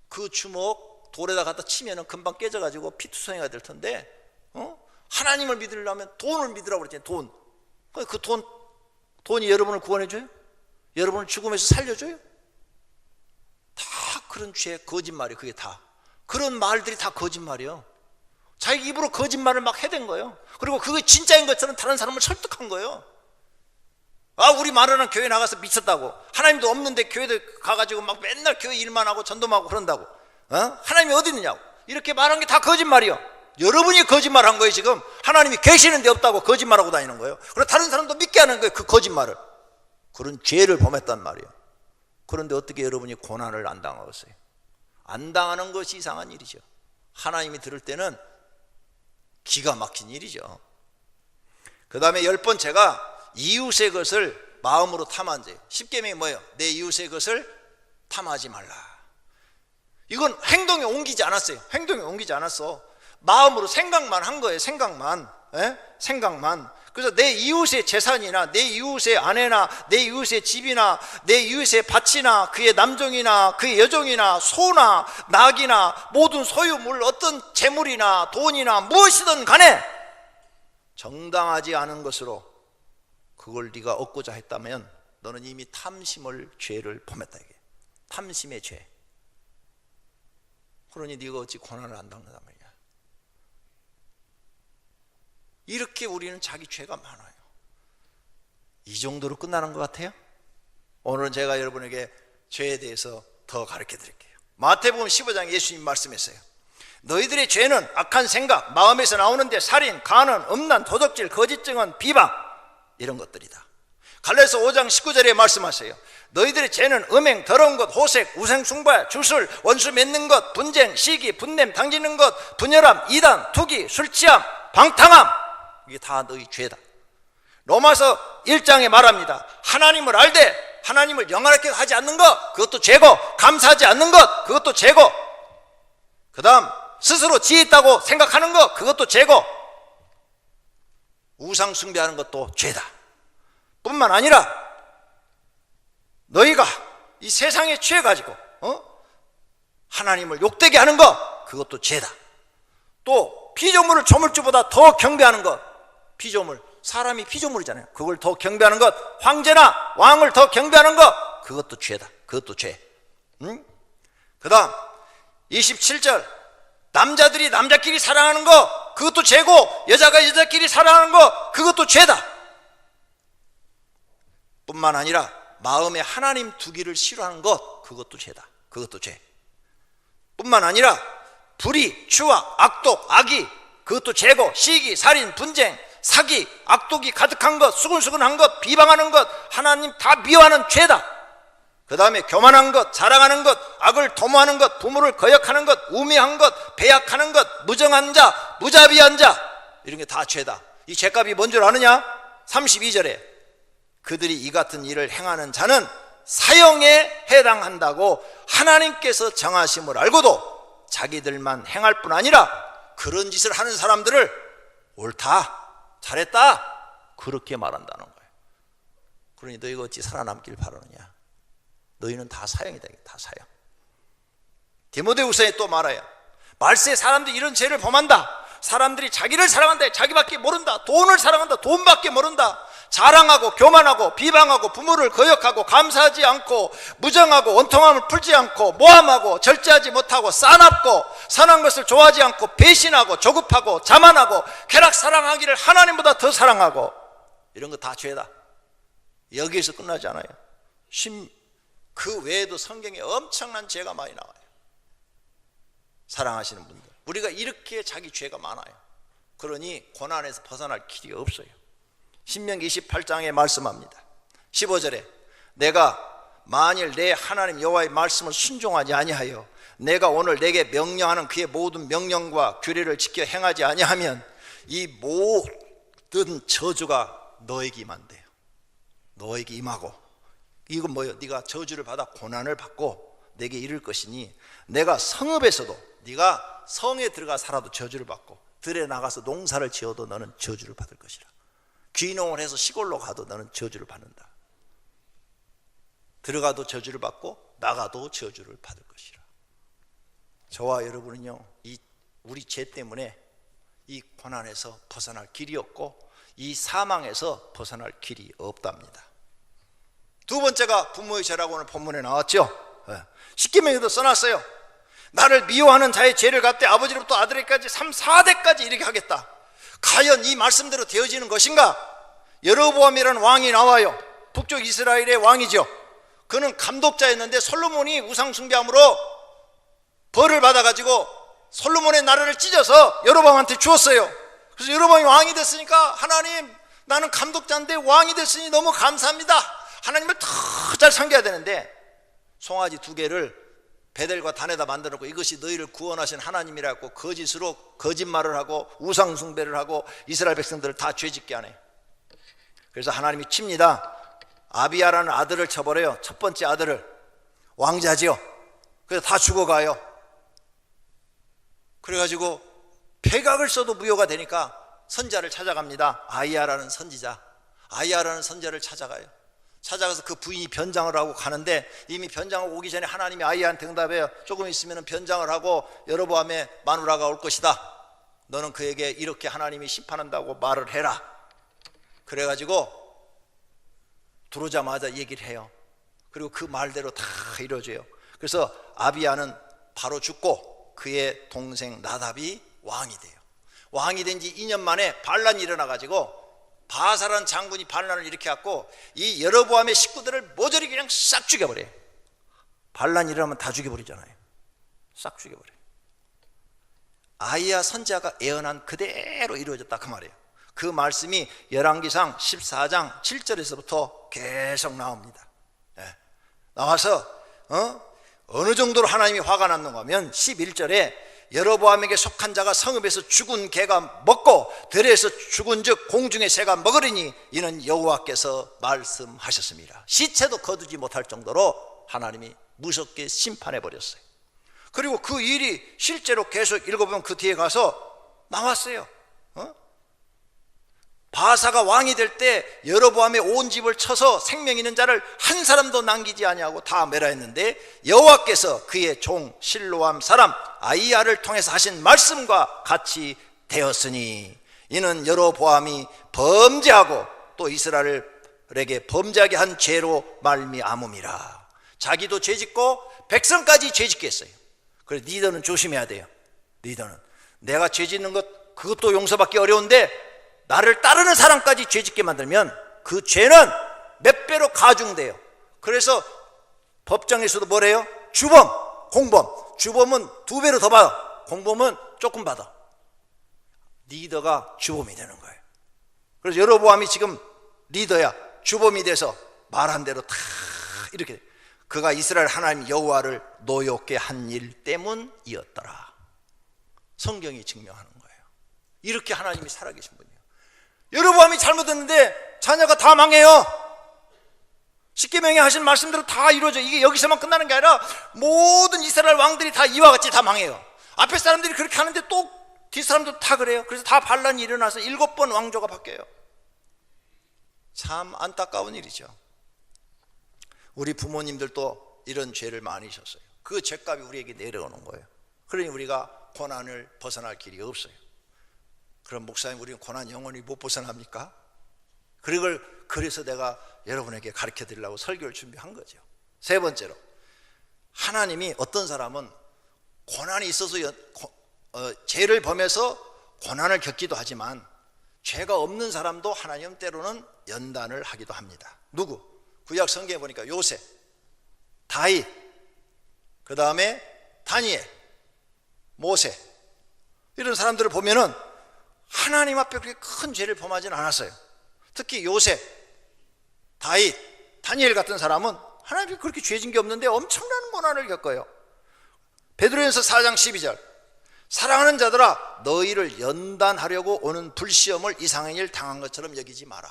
그 주먹 돌에다 갖다 치면 금방 깨져가지고 피투성이가 될 텐데 하나님을 믿으려면 돈을 믿으라고 그랬잖아요. 그 돈이 여러분을 구원해줘요? 여러분을 죽음에서 살려줘요? 다 그런 죄, 거짓말이 그게 다. 그런 말들이 다 거짓말이에요. 자기 입으로 거짓말을 막 해댄 거예요. 그리고 그게 진짜인 것처럼 다른 사람을 설득한 거예요. 아, 우리 마누라는 교회 나가서 미쳤다고. 하나님도 없는데 교회도 가가지고 막 맨날 교회 일만 하고 전도하고 그런다고. 하나님이 어디 있느냐고. 이렇게 말한 게 다 거짓말이요. 여러분이 거짓말한 거예요. 지금 하나님이 계시는데 없다고 거짓말하고 다니는 거예요. 그리고 다른 사람도 믿게 하는 거예요. 그 거짓말을. 그런 죄를 범했단 말이에요. 그런데 어떻게 여러분이 고난을 안 당하겠어요? 안 당하는 것이 이상한 일이죠. 하나님이 들을 때는 기가 막힌 일이죠. 그 다음에 10번째가 이웃의 것을 마음으로 탐한 죄. 10계명이 뭐예요? 내 이웃의 것을 탐하지 말라. 이건 행동에 옮기지 않았어요. 행동에 옮기지 않았어. 마음으로 생각만 한 거예요. 생각만. 생각만. 그래서 내 이웃의 재산이나 내 이웃의 아내나 내 이웃의 집이나 내 이웃의 밭이나 그의 남종이나 그의 여종이나 소나 낙이나 모든 소유물, 어떤 재물이나 돈이나 무엇이든 간에 정당하지 않은 것으로 그걸 네가 얻고자 했다면 너는 이미 탐심을 죄를 범했다. 이게 탐심의 죄. 그러니 네가 어찌 고난을 안 당는단 말이야. 이렇게 우리는 자기 죄가 많아요. 이 정도로 끝나는 것 같아요? 오늘은 제가 여러분에게 죄에 대해서 더 가르쳐 드릴게요. 마태복음 15장 예수님 말씀했어요. 너희들의 죄는 악한 생각, 마음에서 나오는데 살인, 간음, 음란, 도적질, 거짓 증언, 비방 이런 것들이다. 갈라디아서 5장 19절에 말씀하세요. 너희들의 죄는 음행, 더러운 것, 호색, 우상숭배, 주술, 원수 맺는 것, 분쟁, 시기, 분냄, 당기는 것, 분열함, 이단, 투기, 술취함, 방탕함, 이게 다 너희 죄다. 로마서 1장에 말합니다. 하나님을 알되 하나님을 영화롭게 하지 않는 것, 그것도 죄고, 감사하지 않는 것, 그것도 죄고, 그 다음 스스로 지혜 있다고 생각하는 것, 그것도 죄고, 우상 숭배하는 것도 죄다. 뿐만 아니라 너희가 이 세상에 취해가지고 하나님을 욕되게 하는 것, 그것도 죄다. 또 피조물을 조물주보다 더 경배하는 것, 피조물, 사람이 피조물이잖아요. 그걸 더 경배하는 것, 황제나 왕을 더 경배하는 것, 그것도 죄다. 그것도 죄. 그 다음 27절, 남자들이 남자끼리 사랑하는 것, 그것도 죄고, 여자가 여자끼리 사랑하는 것, 그것도 죄다. 뿐만 아니라 마음에 하나님 두기를 싫어하는 것, 그것도 죄다. 그것도 죄. 뿐만 아니라 불의, 추악, 악독, 악의, 그것도 죄고, 시기, 살인, 분쟁, 사기, 악독이 가득한 것, 수근수근한 것, 비방하는 것, 하나님 다 미워하는 죄다. 그 다음에 교만한 것, 자랑하는 것, 악을 도모하는 것, 부모를 거역하는 것, 우매한 것, 배약하는 것, 무정한 자, 무자비한 자, 이런 게 다 죄다. 이 죄값이 뭔 줄 아느냐? 32절에 그들이 이 같은 일을 행하는 자는 사형에 해당한다고 하나님께서 정하심을 알고도 자기들만 행할 뿐 아니라 그런 짓을 하는 사람들을 옳다, 잘했다, 그렇게 말한다는 거예요. 그러니 너희가 어찌 살아남길 바라느냐? 너희는 다 사형이다. 다 사형. 디모데후서에 또 말해요. 말세 사람들이 이런 죄를 범한다. 사람들이 자기를 사랑한다. 자기밖에 모른다. 돈을 사랑한다. 돈밖에 모른다. 자랑하고 교만하고 비방하고 부모를 거역하고 감사하지 않고 무정하고 원통함을 풀지 않고 모함하고 절제하지 못하고 싸납고 선한 것을 좋아하지 않고 배신하고 조급하고 자만하고 쾌락 사랑하기를 하나님보다 더 사랑하고, 이런 거 다 죄다. 여기에서 끝나지 않아요. 그 외에도 성경에 엄청난 죄가 많이 나와요. 사랑하시는 분들, 우리가 이렇게 자기 죄가 많아요. 그러니 고난에서 벗어날 길이 없어요. 신명기 28장에 말씀합니다. 15절에 내가 만일 내 하나님 여호와의 말씀을 순종하지 아니하여 내가 오늘 내게 명령하는 그의 모든 명령과 규례를 지켜 행하지 아니하면 이 모든 저주가 너에게 임한대요. 너에게 임하고, 이건 뭐예요? 네가 저주를 받아 고난을 받고 내게 이를 것이니 내가 성읍에서도, 네가 성에 들어가 살아도 저주를 받고 들에 나가서 농사를 지어도 너는 저주를 받을 것이라. 귀농을 해서 시골로 가도 너는 저주를 받는다. 들어가도 저주를 받고 나가도 저주를 받을 것이라. 저와 여러분은요, 우리 죄 때문에 이 고난에서 벗어날 길이 없고 이 사망에서 벗어날 길이 없답니다. 두 번째가 부모의 죄라고 오늘 본문에 나왔죠. 십계명에도 써놨어요. 나를 미워하는 자의 죄를 갚되 아버지로부터 아들에게까지 3, 4대까지 이르게 하겠다. 과연 이 말씀대로 되어지는 것인가? 여로보암이라는 왕이 나와요. 북쪽 이스라엘의 왕이죠. 그는 감독자였는데 솔로몬이 우상 숭배함으로 벌을 받아가지고 솔로몬의 나라를 찢어서 여로보암한테 주었어요. 그래서 여로보암이 왕이 됐으니까, 하나님, 나는 감독자인데 왕이 됐으니 너무 감사합니다. 하나님을 더 잘 섬겨야 되는데 송아지 2개를 베델과 단에다 만들어놓고 이것이 너희를 구원하신 하나님이라고 거짓으로 거짓말을 하고 우상 숭배를 하고 이스라엘 백성들을 다 죄짓게 하네. 그래서 하나님이 칩니다. 아비야라는 아들을 쳐버려요. 첫 번째 아들을, 왕자지요. 그래서 다 죽어가요. 그래가지고 백악을 써도 무효가 되니까 선자를 찾아갑니다. 아이야라는 선지자, 아이야라는 선자를 찾아가요. 찾아가서 그 부인이 변장을 하고 가는데, 이미 변장을 오기 전에 하나님이 아이야한테 응답해요. 조금 있으면 변장을 하고 여로보암의 마누라가 올 것이다. 너는 그에게 이렇게 하나님이 심판한다고 말을 해라. 그래가지고 들어오자마자 얘기를 해요. 그리고 그 말대로 다 이루어져요. 그래서 아비야는 바로 죽고 그의 동생 나답이 왕이 돼요. 왕이 된 지 2년 만에 반란이 일어나가지고 바사라는 장군이 반란을 일으켜갖고 이 여로보암의 식구들을 모조리 그냥 싹 죽여버려요. 반란이 일어나면 다 죽여버리잖아요. 싹 죽여버려요. 아이야 선지자가 예언한 그대로 이루어졌다 그 말이에요. 그 말씀이 열왕기상 14장 7절에서부터 계속 나옵니다. 나와서 어느 정도로 하나님이 화가 났는가 하면 11절에 여로보암에게 속한 자가 성읍에서 죽은 개가 먹고 들에서 죽은 즉 공중의 새가 먹으리니 이는 여호와께서 말씀하셨습니다. 시체도 거두지 못할 정도로 하나님이 무섭게 심판해 버렸어요. 그리고 그 일이 실제로 계속 읽어보면 그 뒤에 가서 나왔어요. 바사가 왕이 될 때 여로보암의 온 집을 쳐서 생명 있는 자를 한 사람도 남기지 아니하고 다 멸하였는데 여호와께서 그의 종 실로암 사람 아이야를 통해서 하신 말씀과 같이 되었으니 이는 여로보암이 범죄하고 또 이스라엘에게 범죄하게 한 죄로 말미암음이라. 자기도 죄짓고 백성까지 죄짓게 했어요. 그래서 리더는 조심해야 돼요. 리더는 내가 죄짓는 것 그것도 용서받기 어려운데 나를 따르는 사람까지 죄짓게 만들면 그 죄는 몇 배로 가중돼요. 그래서 법정에서도 뭐래요? 주범, 공범. 주범은 2배로 더 받아, 공범은 조금 받아. 리더가 주범이 되는 거예요. 그래서 여로보암이 지금 리더야, 주범이 돼서 말한 대로 다 이렇게 그가 이스라엘 하나님 여호와를 노엽게 한 일 때문이었더라. 성경이 증명하는 거예요. 이렇게 하나님이 살아계신 분이에요. 여로보암이 잘못했는데 자녀가 다 망해요. 십계명에 하신 말씀대로 다 이루어져. 이게 여기서만 끝나는 게 아니라 모든 이스라엘 왕들이 다 이와 같이 다 망해요. 앞에 사람들이 그렇게 하는데 또 뒷사람도 다 그래요. 그래서 다 반란이 일어나서 7번 왕조가 바뀌어요. 참 안타까운 일이죠. 우리 부모님들도 이런 죄를 많이 지었어요. 그 죄값이 우리에게 내려오는 거예요. 그러니 우리가 고난을 벗어날 길이 없어요. 그럼 목사님, 우리는 고난 영원히 못 벗어납니까? 그래서 내가 여러분에게 가르쳐 드리려고 설교를 준비한 거죠. 세 번째로, 하나님이 어떤 사람은 고난이 있어서 죄를 범해서 고난을 겪기도 하지만 죄가 없는 사람도 하나님 때로는 연단을 하기도 합니다. 누구? 구약 성경에 보니까 요셉, 다윗, 그 다음에 다니엘, 모세, 이런 사람들을 보면은 하나님 앞에 그렇게 큰 죄를 범하지는 않았어요. 특히 요셉, 다윗, 다니엘 같은 사람은 하나님이 그렇게 죄진 게 없는데 엄청난 고난을 겪어요. 베드로전서 4장 12절, 사랑하는 자들아 너희를 연단하려고 오는 불시험을 이상한 일 당한 것처럼 여기지 마라.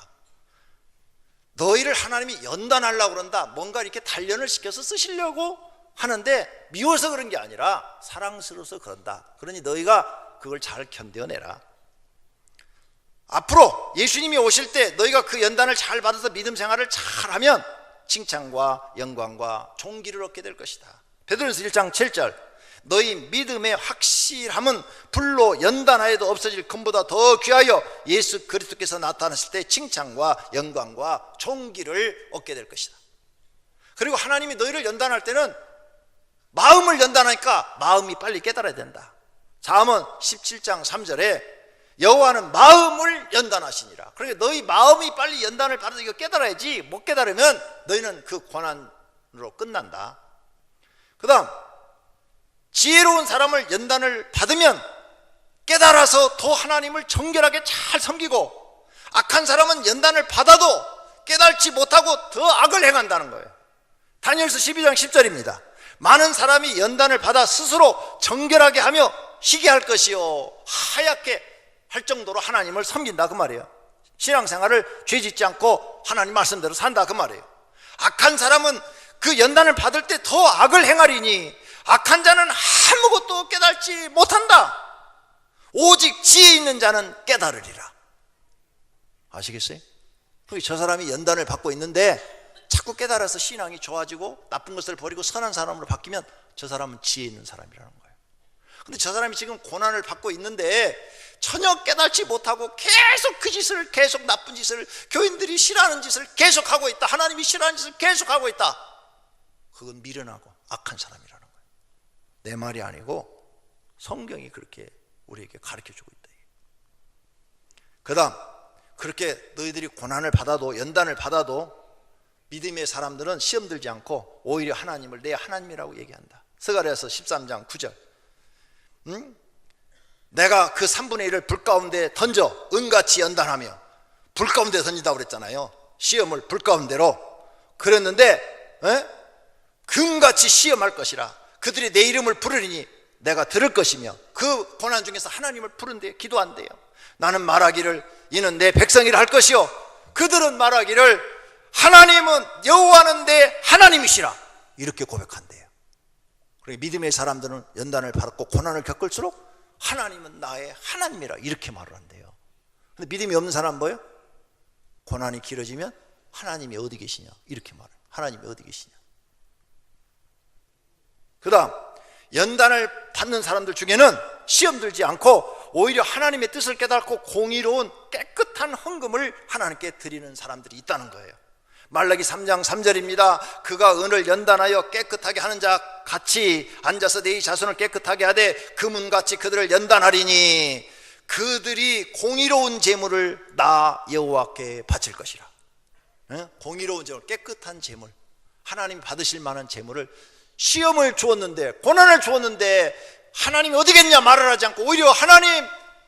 너희를 하나님이 연단하려고 그런다. 뭔가 이렇게 단련을 시켜서 쓰시려고 하는데 미워서 그런 게 아니라 사랑스러워서 그런다. 그러니 너희가 그걸 잘 견뎌내라. 앞으로 예수님이 오실 때 너희가 그 연단을 잘 받아서 믿음 생활을 잘하면 칭찬과 영광과 존귀를 얻게 될 것이다. 베드로전서 1장 7절, 너희 믿음의 확실함은 불로 연단하여도 없어질 금보다 더 귀하여 예수 그리스도께서 나타나실 때 칭찬과 영광과 존귀를 얻게 될 것이다. 그리고 하나님이 너희를 연단할 때는 마음을 연단하니까 마음이 빨리 깨달아야 된다. 잠언 17장 3절에 여호와는 마음을 연단하시니라. 그러니까 너희 마음이 빨리 연단을 받아서 이거 깨달아야지. 못 깨달으면 너희는 그 고난으로 끝난다. 그 다음, 지혜로운 사람을 연단을 받으면 깨달아서 더 하나님을 정결하게 잘 섬기고, 악한 사람은 연단을 받아도 깨달지 못하고 더 악을 행한다는 거예요. 다니엘서 12장 10절입니다. 많은 사람이 연단을 받아 스스로 정결하게 하며 희게 할 것이요 하얗게 할 정도로 하나님을 섬긴다 그 말이에요. 신앙생활을 죄짓지 않고 하나님 말씀대로 산다 그 말이에요. 악한 사람은 그 연단을 받을 때 더 악을 행하리니 악한 자는 아무것도 깨달지 못한다. 오직 지혜 있는 자는 깨달으리라. 아시겠어요? 저 사람이 연단을 받고 있는데 자꾸 깨달아서 신앙이 좋아지고 나쁜 것을 버리고 선한 사람으로 바뀌면 저 사람은 지혜 있는 사람이라는 거예요. 근데 저 사람이 지금 고난을 받고 있는데 전혀 깨달지 못하고 계속 그 짓을, 계속 나쁜 짓을, 교인들이 싫어하는 짓을 계속하고 있다, 하나님이 싫어하는 짓을 계속하고 있다, 그건 미련하고 악한 사람이라는 거예요. 내 말이 아니고 성경이 그렇게 우리에게 가르쳐주고 있다. 그 다음, 그렇게 너희들이 고난을 받아도, 연단을 받아도 믿음의 사람들은 시험 들지 않고 오히려 하나님을 내 하나님이라고 얘기한다. 스가랴서 13장 9절, 내가 그 3분의 1을 불 가운데 던져 은같이 연단하며, 불 가운데 던진다고 그랬잖아요. 시험을 불 가운데로. 그랬는데 금같이 시험할 것이라. 그들이 내 이름을 부르리니 내가 들을 것이며, 그 고난 중에서 하나님을 부른대 기도한대요. 나는 말하기를 이는 내 백성이라 할 것이요, 그들은 말하기를 하나님은 여호와는 내 하나님이시라, 이렇게 고백한대요. 그러니까 믿음의 사람들은 연단을 받고 고난을 겪을수록 하나님은 나의 하나님이라 이렇게 말을 한대요. 근데 믿음이 없는 사람은 뭐예요? 고난이 길어지면 하나님이 어디 계시냐 이렇게 말해요. 하나님이 어디 계시냐. 그 다음 연단을 받는 사람들 중에는 시험 들지 않고 오히려 하나님의 뜻을 깨닫고 공의로운 깨끗한 헌금을 하나님께 드리는 사람들이 있다는 거예요. 말라기 3장 3절입니다. 그가 은을 연단하여 깨끗하게 하는 자 같이 앉아서 네 자손을 깨끗하게 하되 금은같이 그들을 연단하리니 그들이 공의로운 제물을 나 여호와께 바칠 것이라. 공의로운 제물, 깨끗한 제물, 하나님이 받으실 만한 제물을, 시험을 주었는데 고난을 주었는데 하나님이 어디겠냐 말을 하지 않고 오히려 하나님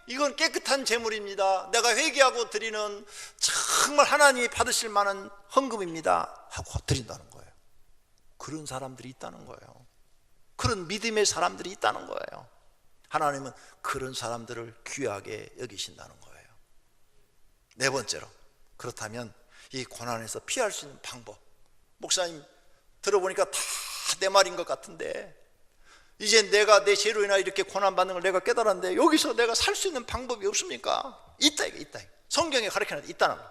이건 깨끗한 제물입니다, 내가 회개하고 드리는 정말 하나님이 받으실 만한 헌금입니다 하고 드린다는 거예요. 그런 사람들이 있다는 거예요. 그런 믿음의 사람들이 있다는 거예요. 하나님은 그런 사람들을 귀하게 여기신다는 거예요. 네 번째로, 그렇다면 이 고난에서 피할 수 있는 방법, 목사님 들어보니까 다 내 말인 것 같은데 이제 내가 내 죄로 인하여 이렇게 고난받는 걸 내가 깨달았는데 여기서 내가 살 수 있는 방법이 없습니까? 있다 이게 있다. 성경에 가르치는 데 있다는 거.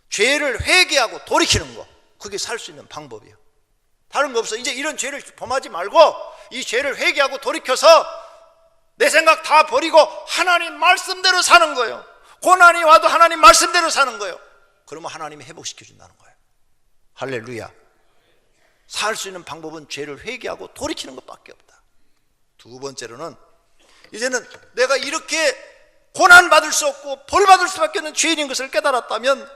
죄를 회개하고 돌이키는 거, 그게 살 수 있는 방법이에요. 다른 거 없어. 이제 이런 죄를 범하지 말고 이 죄를 회개하고 돌이켜서 내 생각 다 버리고 하나님 말씀대로 사는 거예요. 고난이 와도 하나님 말씀대로 사는 거예요. 그러면 하나님이 회복시켜 준다는 거예요. 할렐루야. 살 수 있는 방법은 죄를 회개하고 돌이키는 것밖에 없다. 두 번째로는 이제는 내가 이렇게 고난받을 수 없고 벌받을 수밖에 없는 죄인인 것을 깨달았다면,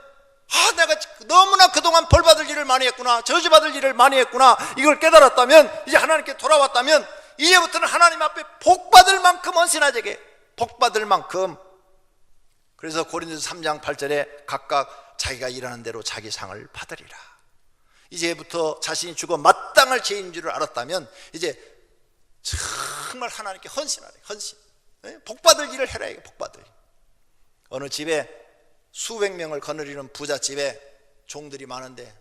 내가 너무나 그동안 벌받을 일을 많이 했구나, 저주받을 일을 많이 했구나, 이걸 깨달았다면, 이제 하나님께 돌아왔다면 이제부터는 하나님 앞에 복받을 만큼 헌신하자게, 복받을 만큼. 그래서 고린도서 3장 8절에 각각 자기가 일하는 대로 자기 상을 받으리라. 이제부터 자신이 죽어 마땅할 죄인 줄 알았다면 이제 정말 하나님께 헌신하래. 헌신. 복받을 일을 해라. 이게 복받을 일. 어느 집에 수백 명을 거느리는 부잣집에 종들이 많은데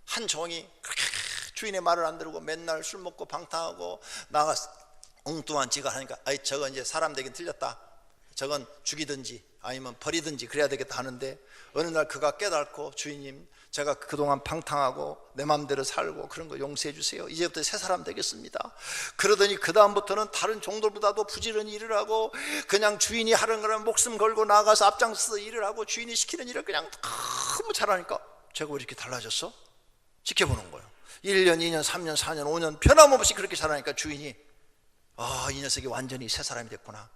한 종이 그렇게 주인의 말을 안 들고 맨날 술 먹고 방탕하고 나가서 엉뚱한 짓을 하니까, 저건 이제 사람 되긴 틀렸다, 저건 죽이든지 아니면 버리든지 그래야 되겠다 하는데, 어느 날 그가 깨닫고, 주인님 제가 그동안 방탕하고 내 마음대로 살고 그런 거 용서해 주세요, 이제부터 새 사람 되겠습니다. 그러더니 그 다음부터는 다른 종들보다도 부지런히 일을 하고 그냥 주인이 하는 거라면 목숨 걸고 나가서 앞장서서 일을 하고 주인이 시키는 일을 그냥 너무 잘하니까 제가 왜 이렇게 달라졌어? 지켜보는 거예요. 1년, 2년, 3년, 4년, 5년 변함없이 그렇게 잘하니까 주인이 이 녀석이 완전히 새 사람이 됐구나.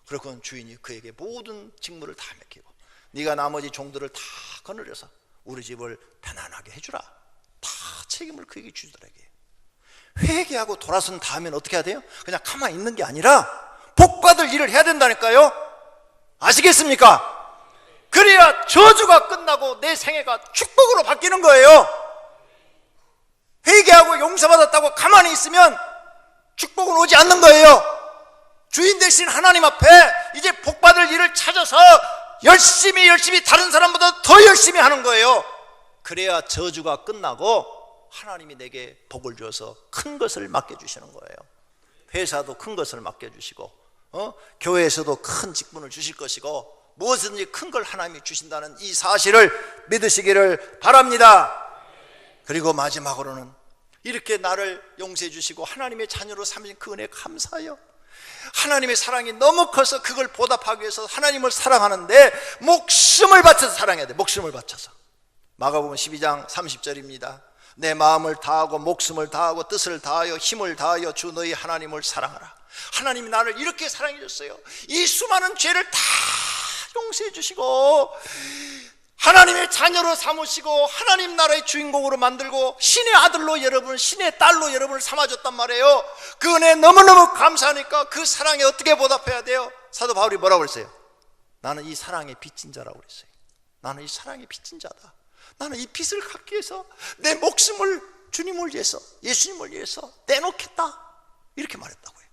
그렇고 주인이 그에게 모든 직무를 다 맡기고 네가 나머지 종들을 다 거느려서 우리 집을 편안하게 해주라, 다 책임을 그에게 주더라게. 회개하고 돌아선 다음엔 어떻게 해야 돼요? 그냥 가만히 있는 게 아니라 복받을 일을 해야 된다니까요. 아시겠습니까? 그래야 저주가 끝나고 내 생애가 축복으로 바뀌는 거예요. 회개하고 용서받았다고 가만히 있으면 축복은 오지 않는 거예요. 주인 대신 하나님 앞에 이제 복받을 일을 찾아서 열심히 다른 사람보다 더 열심히 하는 거예요. 그래야 저주가 끝나고 하나님이 내게 복을 주어서 큰 것을 맡겨주시는 거예요. 회사도 큰 것을 맡겨주시고 교회에서도 큰 직분을 주실 것이고 무엇이든지 큰 걸 하나님이 주신다는 이 사실을 믿으시기를 바랍니다. 그리고 마지막으로는 이렇게 나를 용서해 주시고 하나님의 자녀로 삼으신 그 은혜에 감사해요. 하나님의 사랑이 너무 커서 그걸 보답하기 위해서 하나님을 사랑하는데 목숨을 바쳐서 사랑해야 돼. 목숨을 바쳐서. 마가복음 12장 30절입니다. 내 마음을 다하고 목숨을 다하고 뜻을 다하여 힘을 다하여 주 너희 하나님을 사랑하라. 하나님이 나를 이렇게 사랑해 줬어요. 이 수많은 죄를 다 용서해 주시고 하나님의 자녀로 삼으시고 하나님 나라의 주인공으로 만들고 신의 아들로 여러분, 신의 딸로 여러분을 삼아줬단 말이에요. 그 은혜 너무너무 감사하니까 그 사랑에 어떻게 보답해야 돼요? 사도 바울이 뭐라고 그랬어요? 나는 이 사랑의 빚진 자라고 그랬어요. 나는 이 사랑의 빚진 자다. 나는 이 빚을 갚기 위해서 내 목숨을 주님을 위해서, 예수님을 위해서 내놓겠다, 이렇게 말했다고요.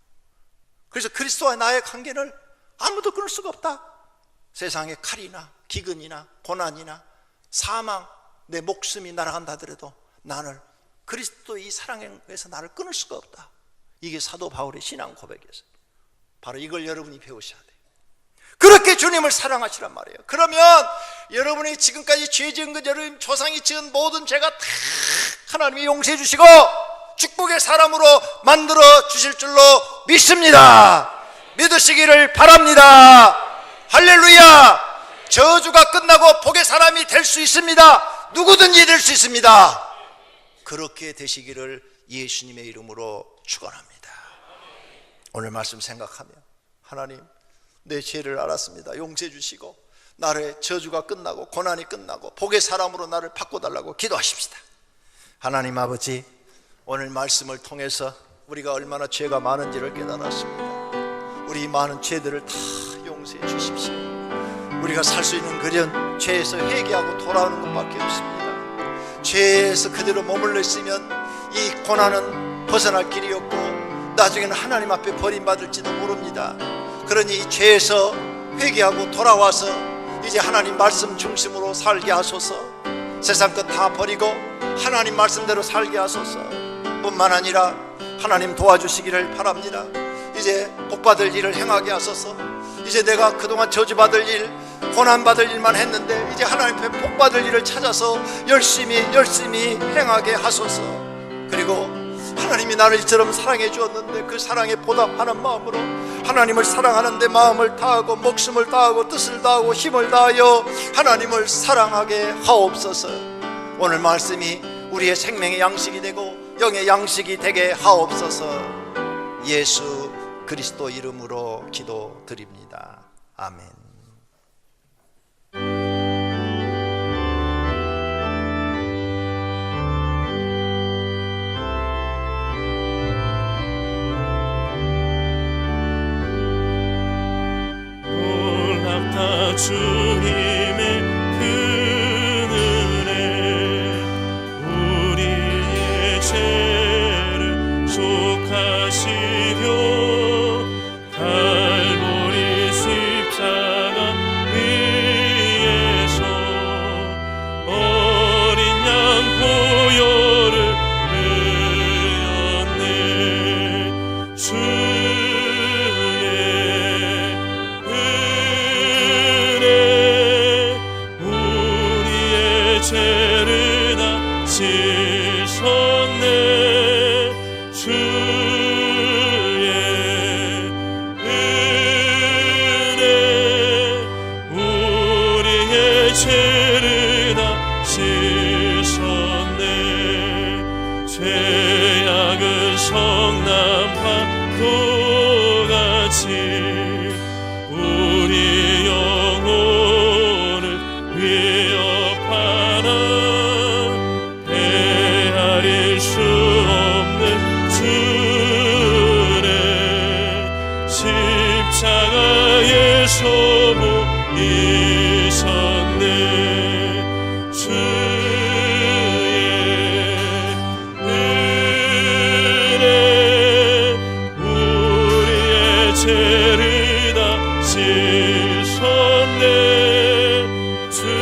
그래서 그리스도와 나의 관계를 아무도 끊을 수가 없다. 세상의 칼이나 기근이나 고난이나 사망, 내 목숨이 날아간다 하더라도 나는 그리스도의 이 사랑에서 나를 끊을 수가 없다. 이게 사도 바울의 신앙 고백이었어요. 바로 이걸 여러분이 배우셔야 돼요. 그렇게 주님을 사랑하시란 말이에요. 그러면 여러분이 지금까지 죄 지은 것, 여러분 조상이 지은 모든 죄가 다 하나님이 용서해 주시고 축복의 사람으로 만들어 주실 줄로 믿습니다. 믿으시기를 바랍니다. 할렐루야. 저주가 끝나고 복의 사람이 될 수 있습니다. 누구든지 될 수 있습니다. 그렇게 되시기를 예수님의 이름으로 축원합니다. 오늘 말씀 생각하며 하나님, 내 죄를 알았습니다. 용서해 주시고 나의 저주가 끝나고 고난이 끝나고 복의 사람으로 나를 바꿔달라고 기도하십시다. 하나님 아버지, 오늘 말씀을 통해서 우리가 얼마나 죄가 많은지를 깨달았습니다. 우리 많은 죄들을 다 용서해 주십시오. 우리가 살 수 있는 그런 죄에서 회개하고 돌아오는 것밖에 없습니다. 죄에서 그대로 머물러 있으면 이 고난은 벗어날 길이 없고 나중에는 하나님 앞에 버림받을지도 모릅니다. 그러니 이 죄에서 회개하고 돌아와서 이제 하나님 말씀 중심으로 살게 하소서. 세상 것 다 버리고 하나님 말씀대로 살게 하소서. 뿐만 아니라 하나님 도와주시기를 바랍니다. 이제 복받을 일을 행하게 하소서. 이제 내가 그동안 저주받을 일, 고난받을 일만 했는데 이제 하나님 앞에 복받을 일을 찾아서 열심히 행하게 하소서. 그리고 하나님이 나를 이처럼 사랑해 주었는데 그 사랑에 보답하는 마음으로 하나님을 사랑하는데 마음을 다하고 목숨을 다하고 뜻을 다하고 힘을 다하여 하나님을 사랑하게 하옵소서. 오늘 말씀이 우리의 생명의 양식이 되고 영의 양식이 되게 하옵소서. 예수 그리스도 이름으로 기도드립니다. 아멘. 놀랍다 주님의 그 은혜, 우리의 죄를 속하시려 갈보리 십자가 위에서 어린 양 보혈을 흘렸네. 주의 은혜 우리의 죄를 다 씻었네. 주의 은혜 우리의 죄를 다 씻었네. 죄악은 성난파도 같이 우리 영혼을 위협하나 헤아릴 수 없는 주의 십자가에서 보이셨네. 주의 은혜 우리의 죄를 다 씻었네. 주의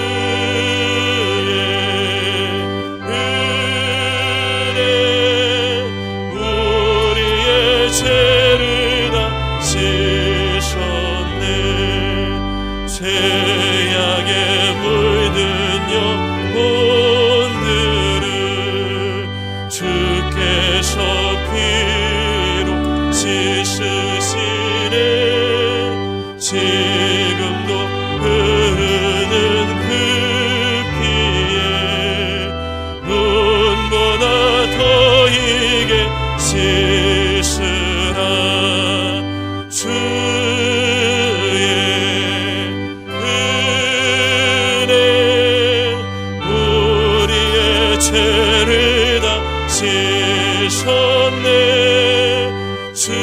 은혜 우리의 죄를 다 씻었네. 죄악에 물든 영혼들을 주께서 피로 씻으시네. 지금도 흐르는 그 피에 눈보다 더 이게 씻으라. 주의 은혜 우리의 죄를 다 씻었네. 주의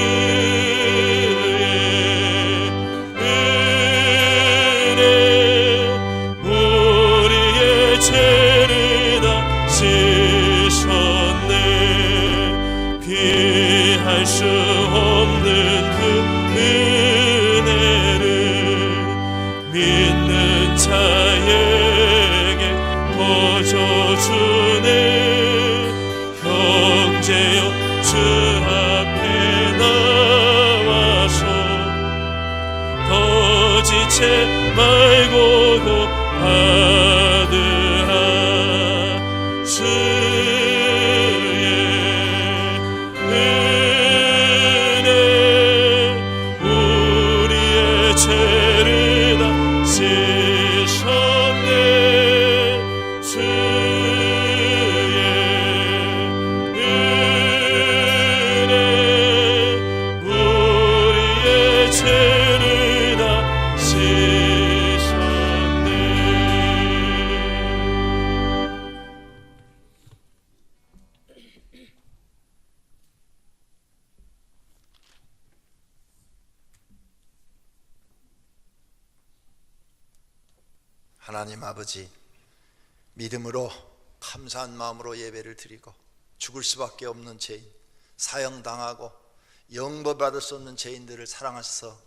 죄 말고 받으라. 주의 은혜 우리의 죄를 다 씻었네. 주의 은혜 우리의 죄를 다 씻었네. 하나님 아버지, 믿음으로 감사한 마음으로 예배를 드리고 죽을 수밖에 없는 죄인, 사형당하고 영벌받을 수 없는 죄인들을 사랑하셔서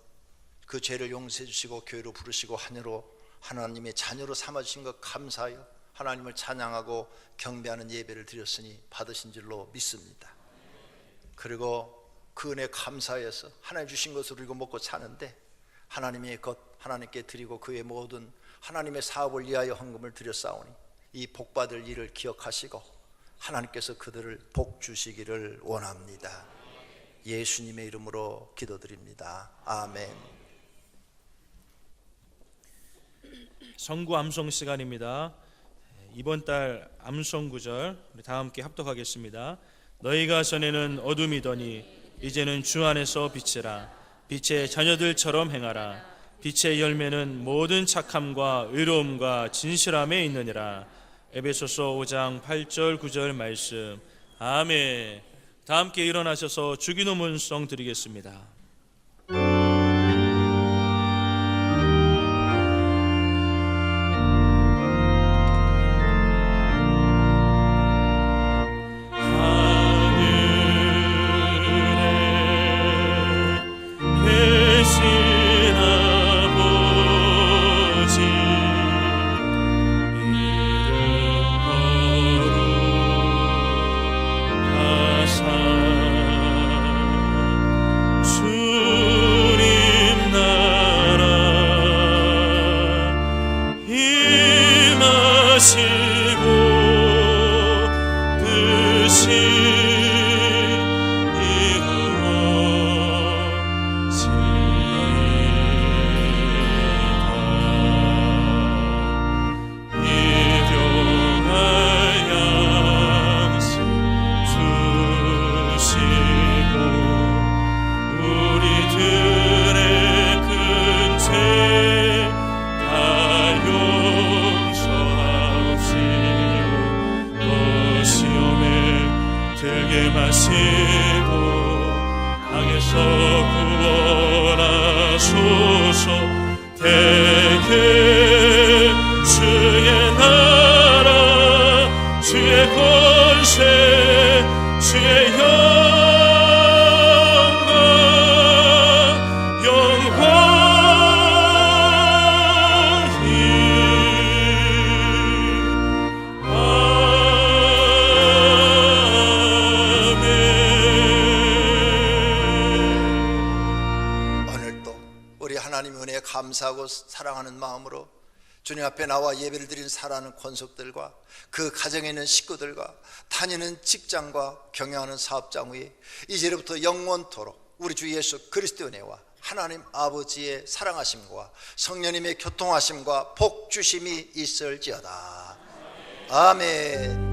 그 죄를 용서해 주시고 교회로 부르시고 하늘로 하나님의 자녀로 삼아주신 것 감사하여 하나님을 찬양하고 경배하는 예배를 드렸으니 받으신 줄로 믿습니다. 그리고 그 은혜 감사해서 하나님 주신 것을 우리가 먹고 사는데 하나님의 것 하나님께 드리고 그의 모든 하나님의 사업을 위하여 헌금을 드렸사오니 이 복받을 일을 기억하시고 하나님께서 그들을 복 주시기를 원합니다. 예수님의 이름으로 기도드립니다. 아멘. 성구 암송 시간입니다. 이번 달 암송 구절 우리 다 함께 합독하겠습니다. 너희가 전에는 어둠이더니 이제는 주 안에서 빛이라. 빛의 자녀들처럼 행하라. 빛의 열매는 모든 착함과 의로움과 진실함에 있느니라. 에베소서 5장 8절 9절 말씀. 아멘. 다 함께 일어나셔서 주기도 문송 드리겠습니다. 감사하고 사랑하는 마음으로 주님 앞에 나와 예배를 드린 사랑하는 권속들과 그 가정에 있는 식구들과 다니는 직장과 경영하는 사업장 위에 이제부터 영원토록 우리 주 예수 그리스도의 은혜와 하나님 아버지의 사랑하심과 성령님의 교통하심과 복주심이 있을지어다. 아멘.